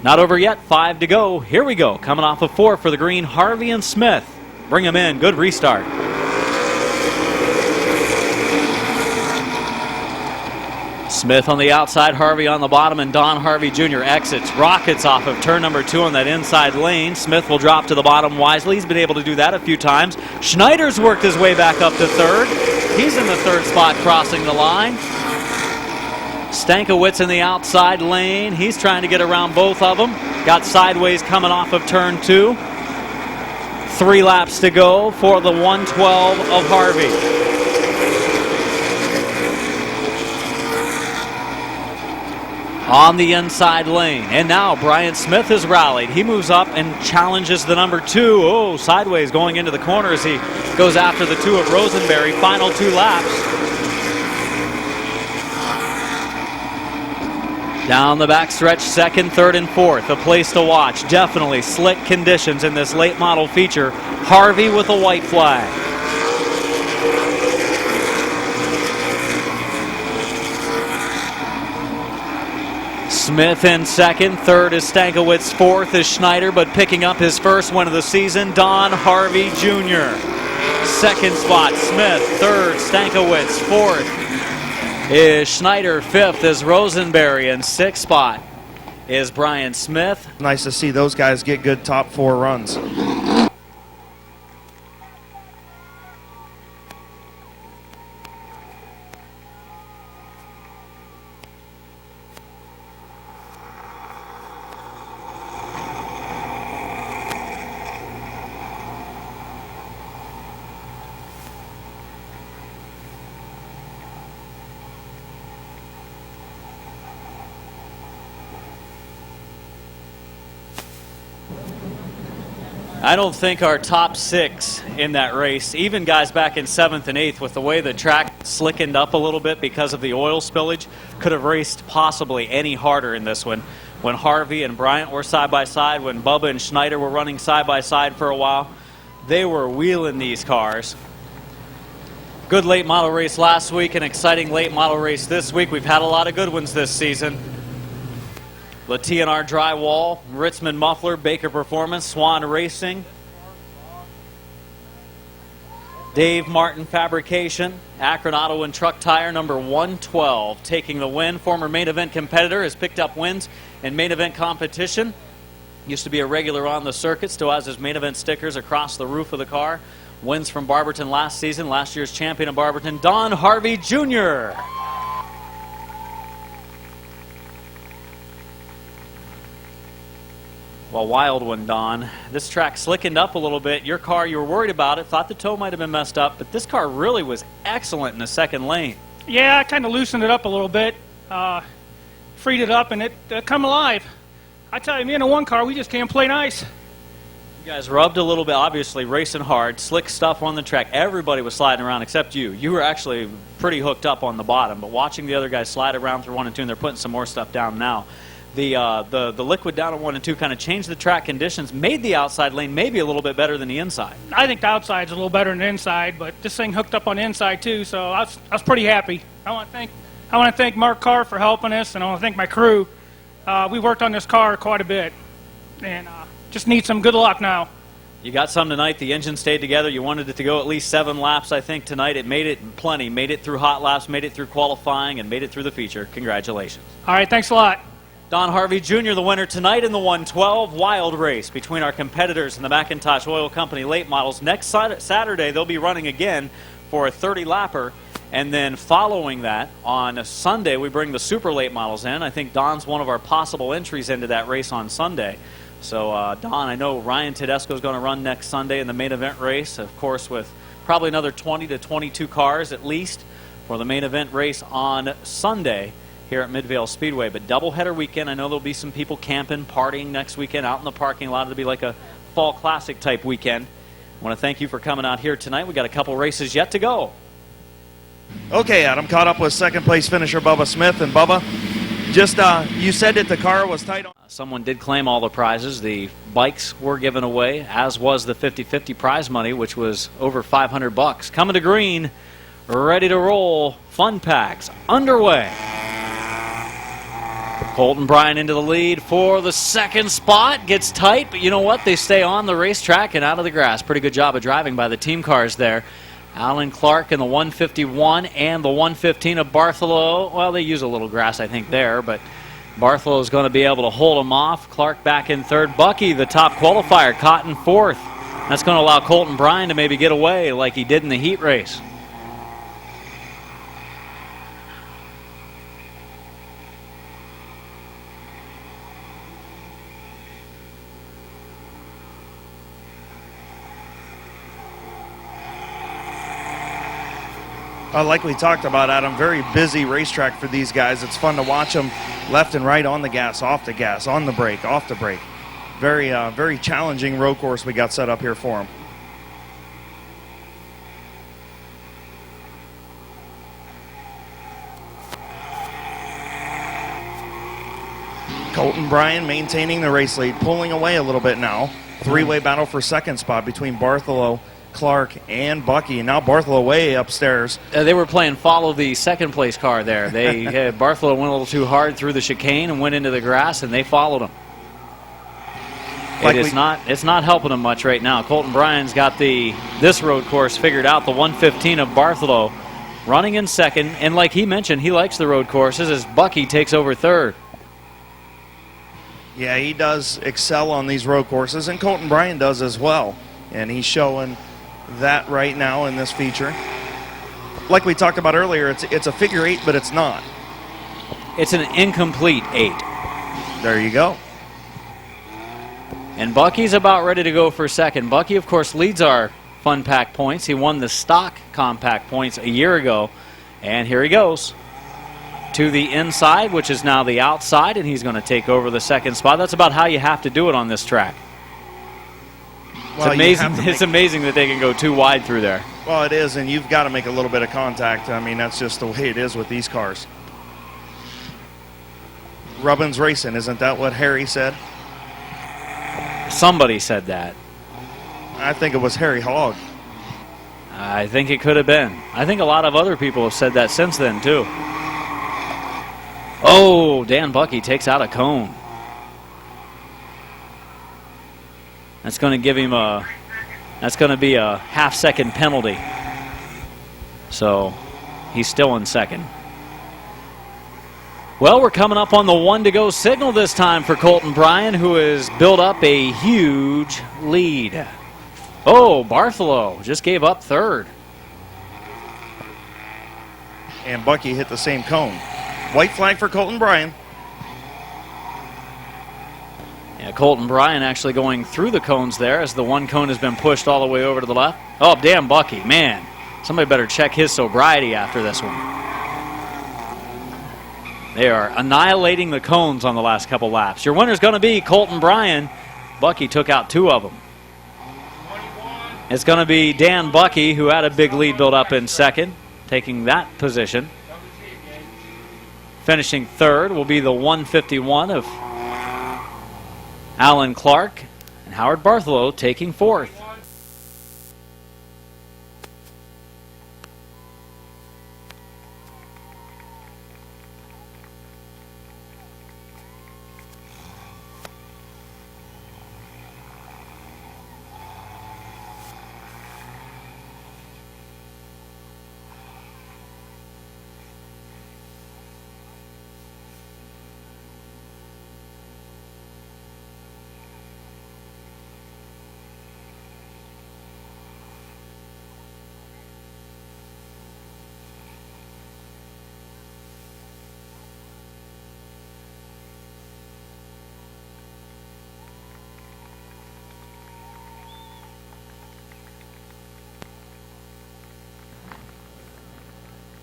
Not over yet, 5 to go. Here we go. Coming off of 4 for the green, Harvey and Smith. Bring him in. Good restart. Smith on the outside, Harvey on the bottom, and Don Harvey Jr. exits. Rockets off of turn number 2 on that inside lane. Smith will drop to the bottom wisely. He's been able to do that a few times. Schneider's worked his way back up to third. He's in the 3rd spot crossing the line. Stankiewicz in the outside lane. He's trying to get around both of them. Got sideways coming off of turn 2. 3 laps to go for the 112 of Harvey. On the inside lane. And now Brian Smith has rallied. He moves up and challenges the number 2. Oh, sideways going into the corner as he goes after the 2 of Rosenberry. Final 2 laps. Down the backstretch, 2nd, 3rd, and 4th. A place to watch. Definitely slick conditions in this late model feature. Harvey with a white flag. Smith in 2nd, 3rd is Stankiewicz, 4th is Schneider, but picking up his first win of the season, Don Harvey Jr. second spot. Smith, third. Stankiewicz, fourth. Is Schneider, fifth is Rosenberry, and sixth spot is Brian Smith. Nice to see those guys get good top 4 runs. I don't think our top 6 in that race, even guys back in 7th and 8th, with the way the track slickened up a little bit because of the oil spillage, could have raced possibly any harder in this one. When Harvey and Bryant were side by side, when Bubba and Schneider were running side by side for a while, they were wheeling these cars. Good late model race last week, an exciting late model race this week. We've had a lot of good ones this season. The TNR Drywall, Ritzman Muffler, Baker Performance, Swan Racing, Dave Martin Fabrication, Akron Auto and Truck Tire, number 112, taking the win. Former main event competitor, has picked up wins in main event competition. Used to be a regular on the circuit, still has his main event stickers across the roof of the car. Wins from Barberton last season, last year's champion of Barberton, Don Harvey Jr. Well, wild one, Don. This track slickened up a little bit. Your car, you were worried about it, thought the toe might have been messed up, but this car really was excellent in the second lane. Yeah, I kind of loosened it up a little bit, freed it up, and it come alive. I tell you, me and the one car, we just can't play nice. You guys rubbed a little bit, obviously, racing hard, slick stuff on the track. Everybody was sliding around except you. You were actually pretty hooked up on the bottom, but watching the other guys slide around through 1 and 2, and they're putting some more stuff down now. The liquid down at 1 and 2 kind of changed the track conditions, made the outside lane maybe a little bit better than the inside. I think the outside's a little better than the inside, but this thing hooked up on the inside too, so I was pretty happy. I want to thank Mark Carr for helping us, and I want to thank my crew. We worked on this car quite a bit, and just need some good luck now. You got some tonight. The engine stayed together. You wanted it to go at least 7 laps, I think, tonight. It made it plenty. Made it through hot laps, made it through qualifying, and made it through the feature. Congratulations. All right, thanks a lot. Don Harvey Jr., the winner tonight in the 112 wild race between our competitors in the McIntosh Oil Company late models. Next Saturday, they'll be running again for a 30-lapper. And then following that, on Sunday, we bring the super late models in. I think Don's one of our possible entries into that race on Sunday. So, Don, I know Ryan Tedesco is going to run next Sunday in the main event race, of course, with probably another 20 to 22 cars at least for the main event race on Sunday here at Midvale Speedway. But doubleheader weekend, I know there'll be some people camping, partying next weekend out in the parking lot. It'll be like a fall classic type weekend. I want to thank you for coming out here tonight. We got a couple races yet to go. Okay, Adam, caught up with second place finisher Bubba Smith. And Bubba, just you said that the car was tight on. Someone did claim all the prizes. The bikes were given away, as was the 50-50 prize money, which was over $500. Coming to green, ready to roll. Fun packs underway. Colton Bryan into the lead for the second spot. Gets tight, but you know what? They stay on the racetrack and out of the grass. Pretty good job of driving by the team cars there. Alan Clark in the 151 and the 115 of Bartholomew. Well, they use a little grass, I think, there, but Bartholomew is going to be able to hold him off. Clark back in third. Bucky, the top qualifier, caught in fourth. That's going to allow Colton Bryan to maybe get away like he did in the heat race. Like we talked about, Adam, very busy racetrack for these guys. It's fun to watch them left and right, on the gas, off the gas, on the brake, off the brake. Very, very challenging road course we got set up here for them. Colton Bryan maintaining the race lead, pulling away a little bit now. Three-way battle for second spot between Bartholomew, Clark, and Bucky. And now Bartholomew way upstairs. They were playing follow the second place car there. They Bartholomew went a little too hard through the chicane and went into the grass, and they followed him. It's not helping him much right now. Colton Bryan's got this road course figured out. The 115 of Bartholomew running in second, and like he mentioned, he likes the road courses as Bucky takes over third. Yeah, he does excel on these road courses, and Colton Bryan does as well. And he's showing that right now in this feature. Like we talked about earlier, it's a figure 8, but it's not. It's an incomplete 8. There you go. And Bucky's about ready to go for second. Bucky, of course, leads our Fun Pack points. He won the stock compact points a year ago. And here he goes to the inside, which is now the outside, and he's going to take over the second spot. That's about how you have to do it on this track. Well, it's amazing that they can go too wide through there. Well, it is, and you've got to make a little bit of contact. I mean, that's just the way it is with these cars. Rubbin's racing, isn't that what Harry said? Somebody said that. I think it was Harry Hogg. I think it could have been. I think a lot of other people have said that since then, too. Oh, Dan Bucky takes out a cone. That's going to give him that's going to be a half-second penalty. So he's still in second. Well, we're coming up on the 1-to-go signal this time for Colton Bryan, who has built up a huge lead. Oh, Bartholomew just gave up third. And Bucky hit the same cone. White flag for Colton Bryan. Yeah, Colton Bryan actually going through the cones there as the one cone has been pushed all the way over to the left. Oh, damn Bucky, man. Somebody better check his sobriety after this one. They are annihilating the cones on the last couple laps. Your winner's going to be Colton Bryan. Bucky took out 2 of them. It's going to be Dan Bucky, who had a big lead built up in second, taking that position. Finishing third will be the 151 of Alan Clark, and Howard Bartholomew taking fourth.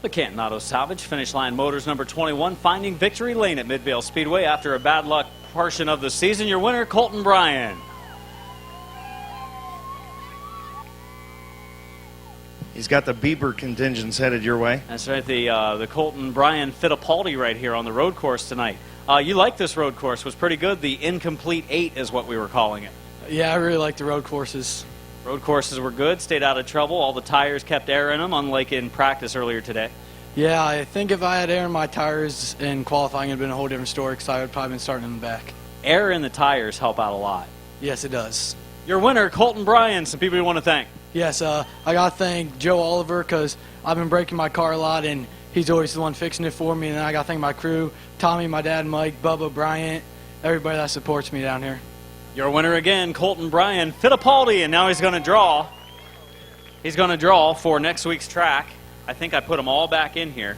The Canton Auto Salvage Finish Line Motors number 21 finding victory lane at Midvale Speedway after a bad luck portion of the season. Your winner, Colton Bryan. He's got the Bieber contingents headed your way. That's right, the Colton Bryan Fittipaldi right here on the road course tonight. You like this road course. It was pretty good. The incomplete 8 is what we were calling it. Yeah, I really like the road courses. Road courses were good, stayed out of trouble. All the tires kept air in them, unlike in practice earlier today. Yeah, I think if I had air in my tires in qualifying, it would have been a whole different story because I would probably been starting in the back. Air in the tires help out a lot. Yes, it does. Your winner, Colton Bryan. Some people you want to thank. Yes, I got to thank Joe Oliver because I've been breaking my car a lot, and he's always the one fixing it for me. And then I got to thank my crew, Tommy, my dad, Mike, Bubba, Bryant, everybody that supports me down here. Your winner again, Colton Bryan Fittipaldi, and now he's going to draw. He's going to draw for next week's track. I think I put them all back in here.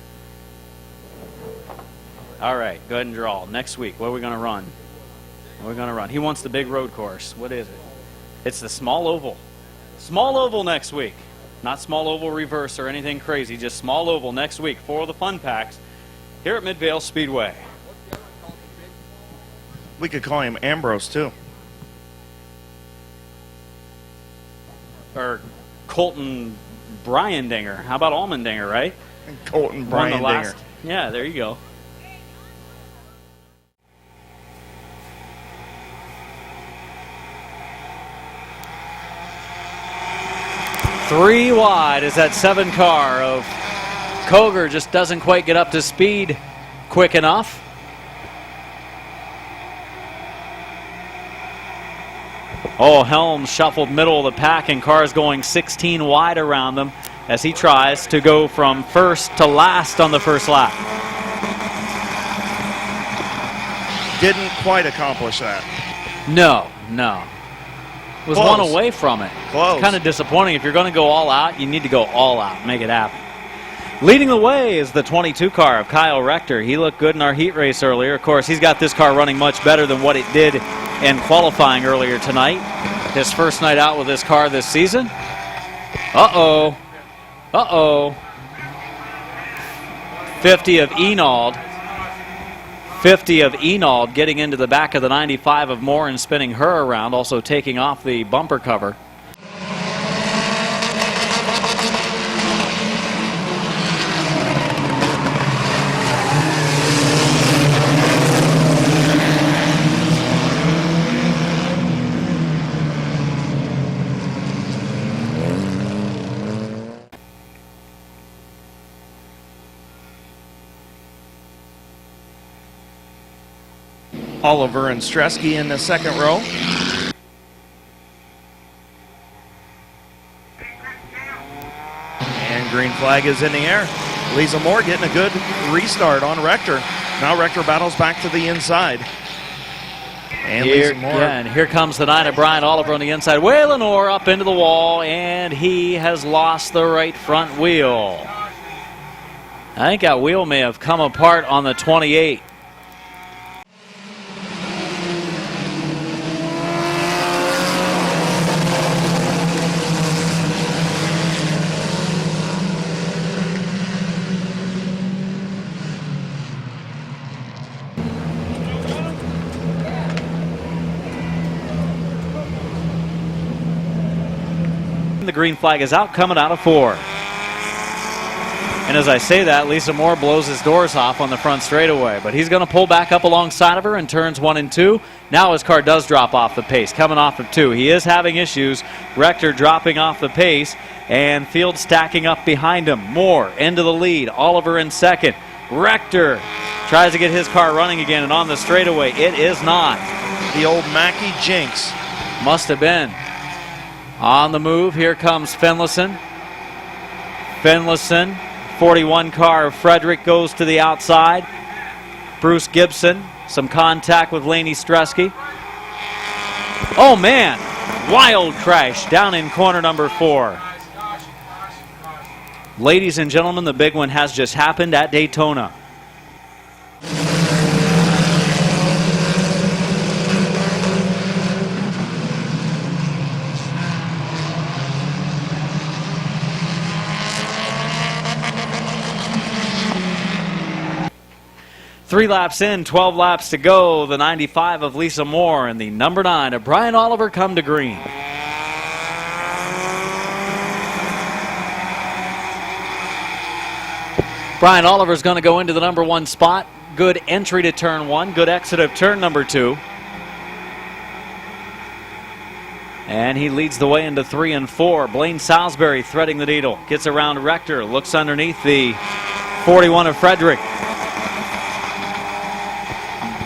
All right, go ahead and draw. Next week, what are we going to run? What are we going to run? He wants the big road course. What is it? It's the small oval. Small oval next week. Not small oval reverse or anything crazy, just small oval next week for the fun packs here at Midvale Speedway. We could call him Ambrose, too. Or Colton Bryandinger. How about Almendinger, right? Colton Bryandinger. Yeah, there you go. Three wide as that 7 car of Koger just doesn't quite get up to speed quick enough. Oh, Helms shuffled middle of the pack, and cars going 16 wide around them as he tries to go from first to last on the first lap. Didn't quite accomplish that. No. Was Close. one away from it. Close. It's kind of disappointing. If you're going to go all out, you need to go all out, make it happen. Leading the way is the 22 car of Kyle Rector. He looked good in our heat race earlier. Of course, he's got this car running much better than what it did in qualifying earlier tonight. His first night out with this car this season. Uh-oh. 50 of Enald. 50 of Enald getting into the back of the 95 of Moore and spinning her around, also taking off the bumper cover. Oliver and Stresky in the second row. And green flag is in the air. Lisa Moore getting a good restart on Rector. Now Rector battles back to the inside. And Lisa Moore. Yeah, and here comes the 9 of Brian Oliver on the inside. Waylon Orr up into the wall, and he has lost the right front wheel. I think that wheel may have come apart on the 28. The green flag is out, coming out of 4. And as I say that, Lisa Moore blows his doors off on the front straightaway, but he's going to pull back up alongside of her in turns 1 and 2. Now his car does drop off the pace, coming off of 2. He is having issues. Rector dropping off the pace, and Field stacking up behind him. Moore into the lead, Oliver in second. Rector tries to get his car running again, and on the straightaway, it is not. The old Mackey jinx. Must have been. On the move, here comes Finlayson. 41 car of Frederick goes to the outside. Bruce Gibson, some contact with Laney Stresky. Oh man, wild crash down in corner number 4. Ladies and gentlemen, the big one has just happened at Daytona. Three laps in, 12 laps to go. The 95 of Lisa Moore and the number 9 of Brian Oliver come to green. Brian Oliver's going to go into the number 1 spot. Good entry to turn 1, good exit of turn number 2. And he leads the way into 3 and 4. Blaine Salisbury threading the needle. Gets around Rector, looks underneath the 41 of Frederick.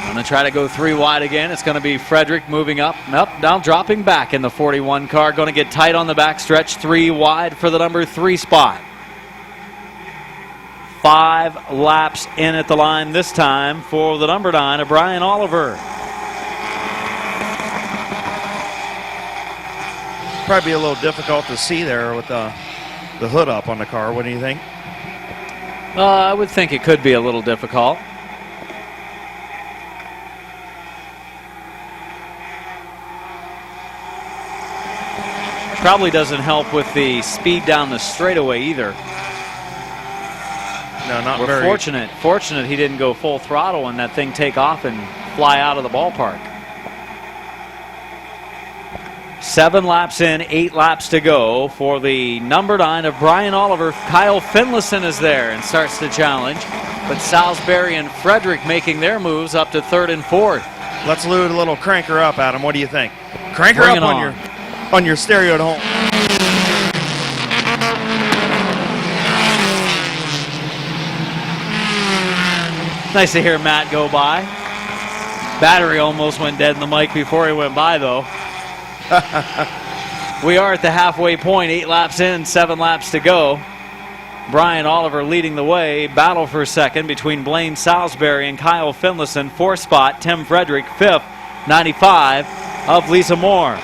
Going to try to go 3 wide again. It's going to be Frederick moving up, now dropping back in the 41 car. Going to get tight on the back stretch. 3 wide for the number 3 spot. 5 laps in at the line this time for the number 9 of Brian Oliver. Probably a little difficult to see there with the hood up on the car. What do you think? I would think it could be a little difficult. Probably doesn't help with the speed down the straightaway either. No, not We're very. Fortunate he didn't go full throttle and that thing take off and fly out of the ballpark. 7 laps in, 8 laps to go for the number 9 of Brian Oliver. Kyle Finlayson is there and starts to challenge, but Salisbury and Frederick making their moves up to 3rd and 4th. Let's do a little cranker up, Adam. What do you think? Cranker up on your stereo at home. Nice to hear Matt go by. Battery almost went dead in the mic before he went by, though. We are at the halfway point, 8 laps in, 7 laps to go. Brian Oliver leading the way. Battle for second between Blaine Salisbury and Kyle Finlayson. 4th spot, Tim Frederick. 5th, 95 of Lisa Moore.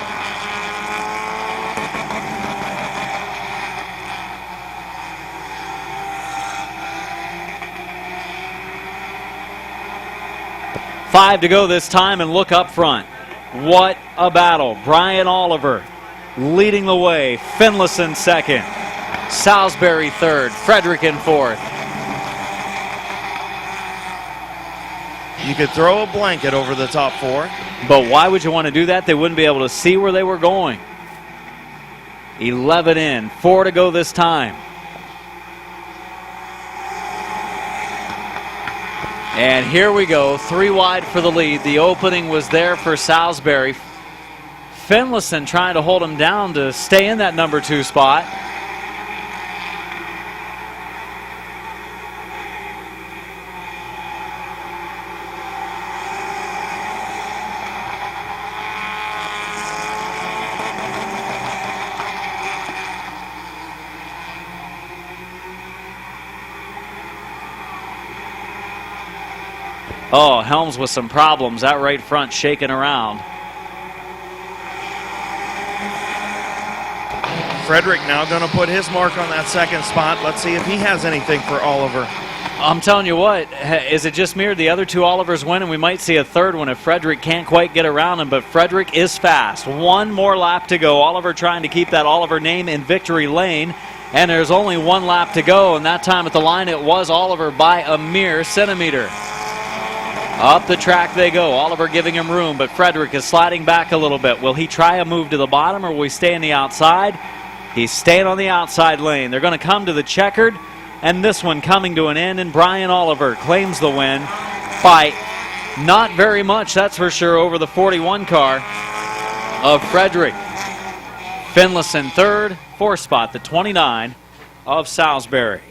Five to go this time, and look up front. What a battle. Brian Oliver leading the way. Finlayson second. Salisbury third. Frederick in fourth. You could throw a blanket over the top 4. But why would you want to do that? They wouldn't be able to see where they were going. 11 in. 4 to go this time. And here we go, 3 wide for the lead. The opening was there for Salisbury. Finlayson trying to hold him down to stay in that number 2 spot. Oh, Helms with some problems. That right front shaking around. Frederick now going to put his mark on that 2nd spot. Let's see if he has anything for Oliver. I'm telling you what, is it just me or the other 2 Olivers win, and we might see a 3rd one if Frederick can't quite get around him, but Frederick is fast. 1 more lap to go. Oliver trying to keep that Oliver name in victory lane, and there's only 1 lap to go, and that time at the line it was Oliver by a mere centimeter. Up the track they go. Oliver giving him room, but Frederick is sliding back a little bit. Will he try a move to the bottom, or will he stay on the outside? He's staying on the outside lane. They're going to come to the checkered, and this one coming to an end, and Brian Oliver claims the win by not very much, that's for sure, over the 41 car of Frederick. Finlayson third, 4th spot, the 29 of Salisbury.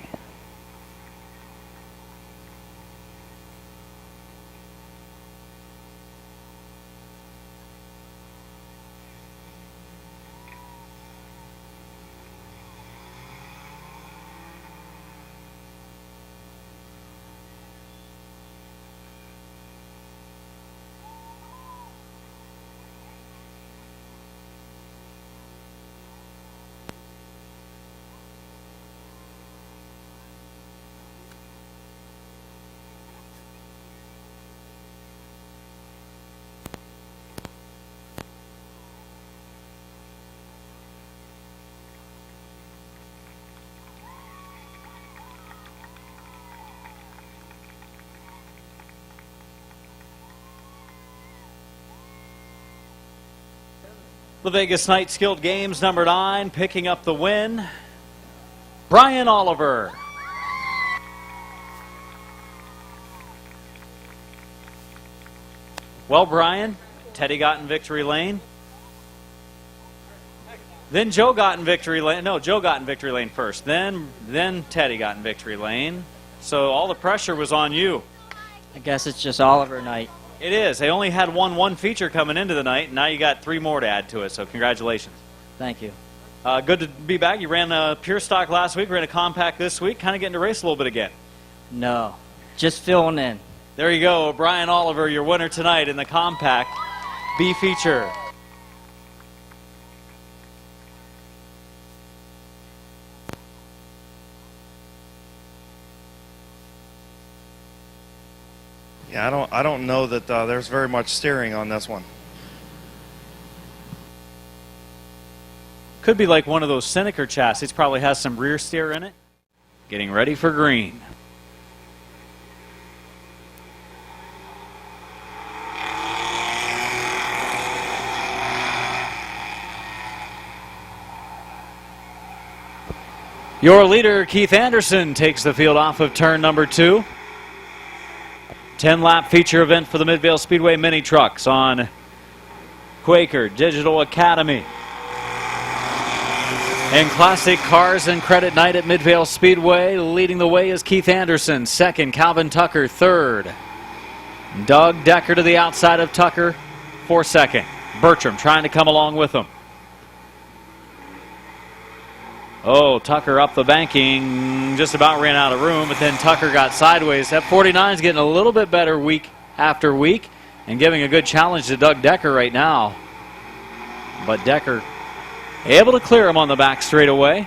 The Vegas Night Skilled Games, number 9, picking up the win, Brian Oliver. Well, Brian, Teddy got in victory lane. Then Joe got in victory lane. No, Joe got in victory lane first. Then Teddy got in victory lane. So all the pressure was on you. I guess it's just Oliver night. It is. They only had one feature coming into the night, and now you got 3 more to add to it, so congratulations. Thank you. Good to be back. You ran a pure stock last week, ran a compact this week, kind of getting to race a little bit again. No, just filling in. There you go. Brian Oliver, your winner tonight in the compact B feature. Yeah, I don't know that there's very much steering on this one. Could be like one of those Seneca chassis. Probably has some rear steer in it. Getting ready for green. Your leader, Keith Anderson, takes the field off of turn number 2. 10-lap feature event for the Midvale Speedway mini trucks on Quaker Digital Academy. In Classic Cars and Credit Night at Midvale Speedway, leading the way is Keith Anderson. Second, Calvin Tucker. Third, Doug Decker to the outside of Tucker for second. Bertram trying to come along with him. Oh, Tucker up the banking, just about ran out of room, but then Tucker got sideways. That 49 is getting a little bit better week after week and giving a good challenge to Doug Decker right now. But Decker able to clear him on the back straightaway.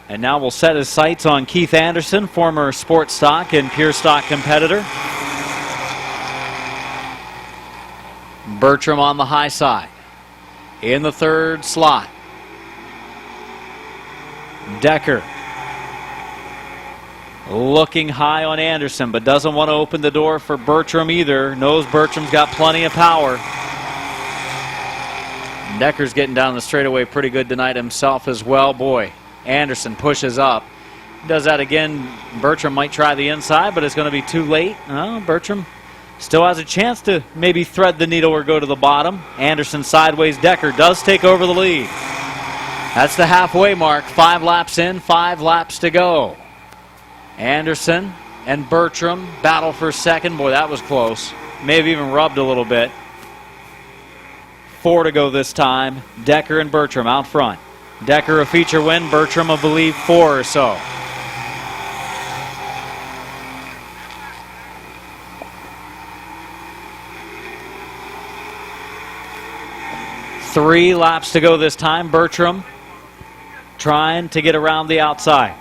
And now will set his sights on Keith Anderson, former sports stock and pure stock competitor. Bertram on the high side in the third slot. Decker looking high on Anderson, but doesn't want to open the door for Bertram either. Knows Bertram's got plenty of power. Decker's getting down the straightaway pretty good tonight himself as well. Boy, Anderson pushes up. Does that again. Bertram might try the inside, but it's going to be too late. Bertram still has a chance to maybe thread the needle or go to the bottom. Anderson sideways. Decker does take over the lead. That's the halfway mark. 5 laps in, 5 laps to go. Anderson and Bertram battle for second. Boy, that was close. May have even rubbed a little bit. 4 to go this time. Decker and Bertram out front. Decker a feature win. Bertram, I believe, 4 or so. Three laps to go this time. Bertram trying to get around the outside.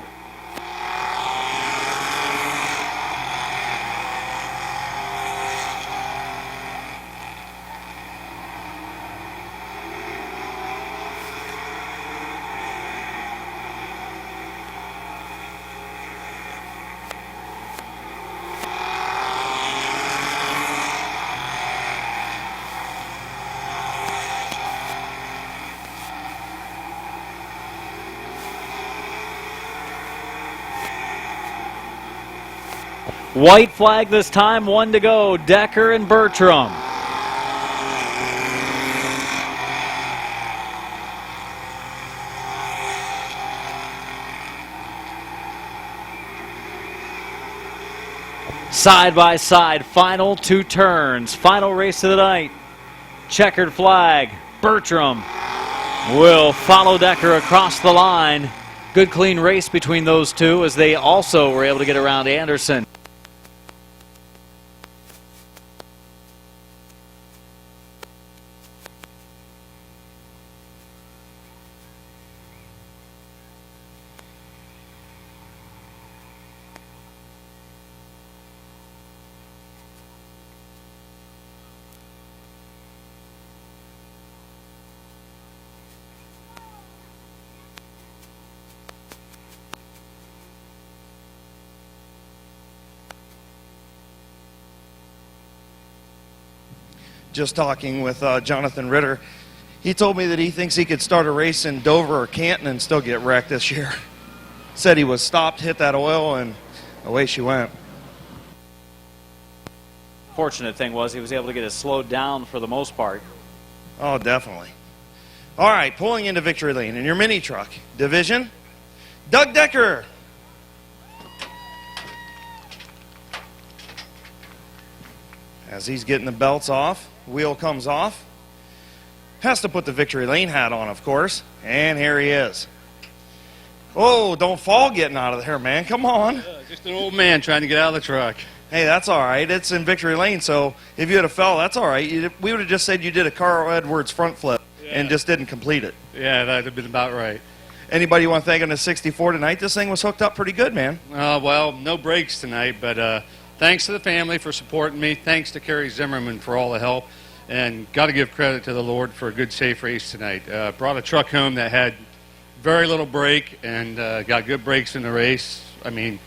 White flag this time, 1 to go. Decker and Bertram. Side by side, final 2 turns. Final race of the night. Checkered flag. Bertram will follow Decker across the line. Good clean race between those two as they also were able to get around Anderson. Just talking with Jonathan Ritter. He told me that he thinks he could start a race in Dover or Canton and still get wrecked this year. Said he was stopped, hit that oil, and away she went. Fortunate thing was he was able to get it slowed down for the most part. Oh, definitely. All right, pulling into victory lane in your mini truck division, Doug Decker. As he's getting the belts off, wheel comes off. Has to put the victory lane hat on, of course. And here he is. Oh, don't fall getting out of there, man. Come on. Just an old man trying to get out of the truck. Hey, that's all right. It's in victory lane, so if you had fell, that's all right. We would have just said you did a Carl Edwards front flip and just didn't complete it. Yeah, that would have been about right. Anybody you want to thank on the 64 tonight? This thing was hooked up pretty good, man. Well, no brakes tonight, but thanks to the family for supporting me. Thanks to Kerry Zimmerman for all the help. And got to give credit to the Lord for a good, safe race tonight. Brought a truck home that had very little brake and got good brakes in the race. I mean,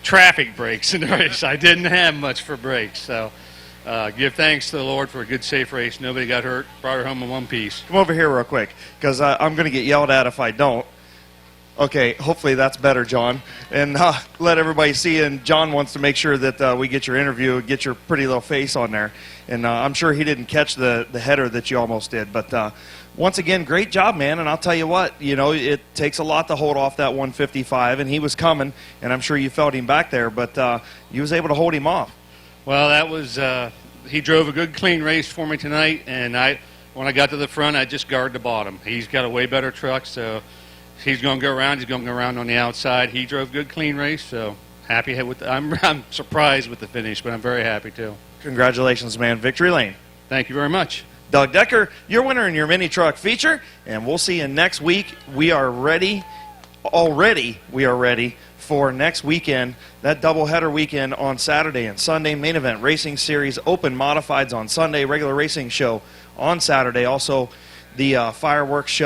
traffic brakes in the race. I didn't have much for brakes. So give thanks to the Lord for a good, safe race. Nobody got hurt. Brought her home in one piece. Come over here real quick, because I'm going to get yelled at if I don't. Okay, hopefully that's better, John. And let everybody see, and John wants to make sure that we get your interview, get your pretty little face on there. And I'm sure he didn't catch the header that you almost did. But once again, great job, man. And I'll tell you what, you know, it takes a lot to hold off that 155, and he was coming, and I'm sure you felt him back there, but you was able to hold him off. Well, that was he drove a good, clean race for me tonight, and when I got to the front, I just guarded the bottom. He's got a way better truck, so he's going to go around. He's going to go around on the outside. He drove a good, clean race, so happy with I'm surprised with the finish, but I'm very happy too. Congratulations, man. Victory lane. Thank you very much. Doug Decker, your winner in your mini truck feature, and we'll see you next week. We are ready. Already, we are ready for next weekend, that doubleheader weekend on Saturday and Sunday. Main event racing series, open modifieds on Sunday, regular racing show on Saturday. Also, the fireworks show.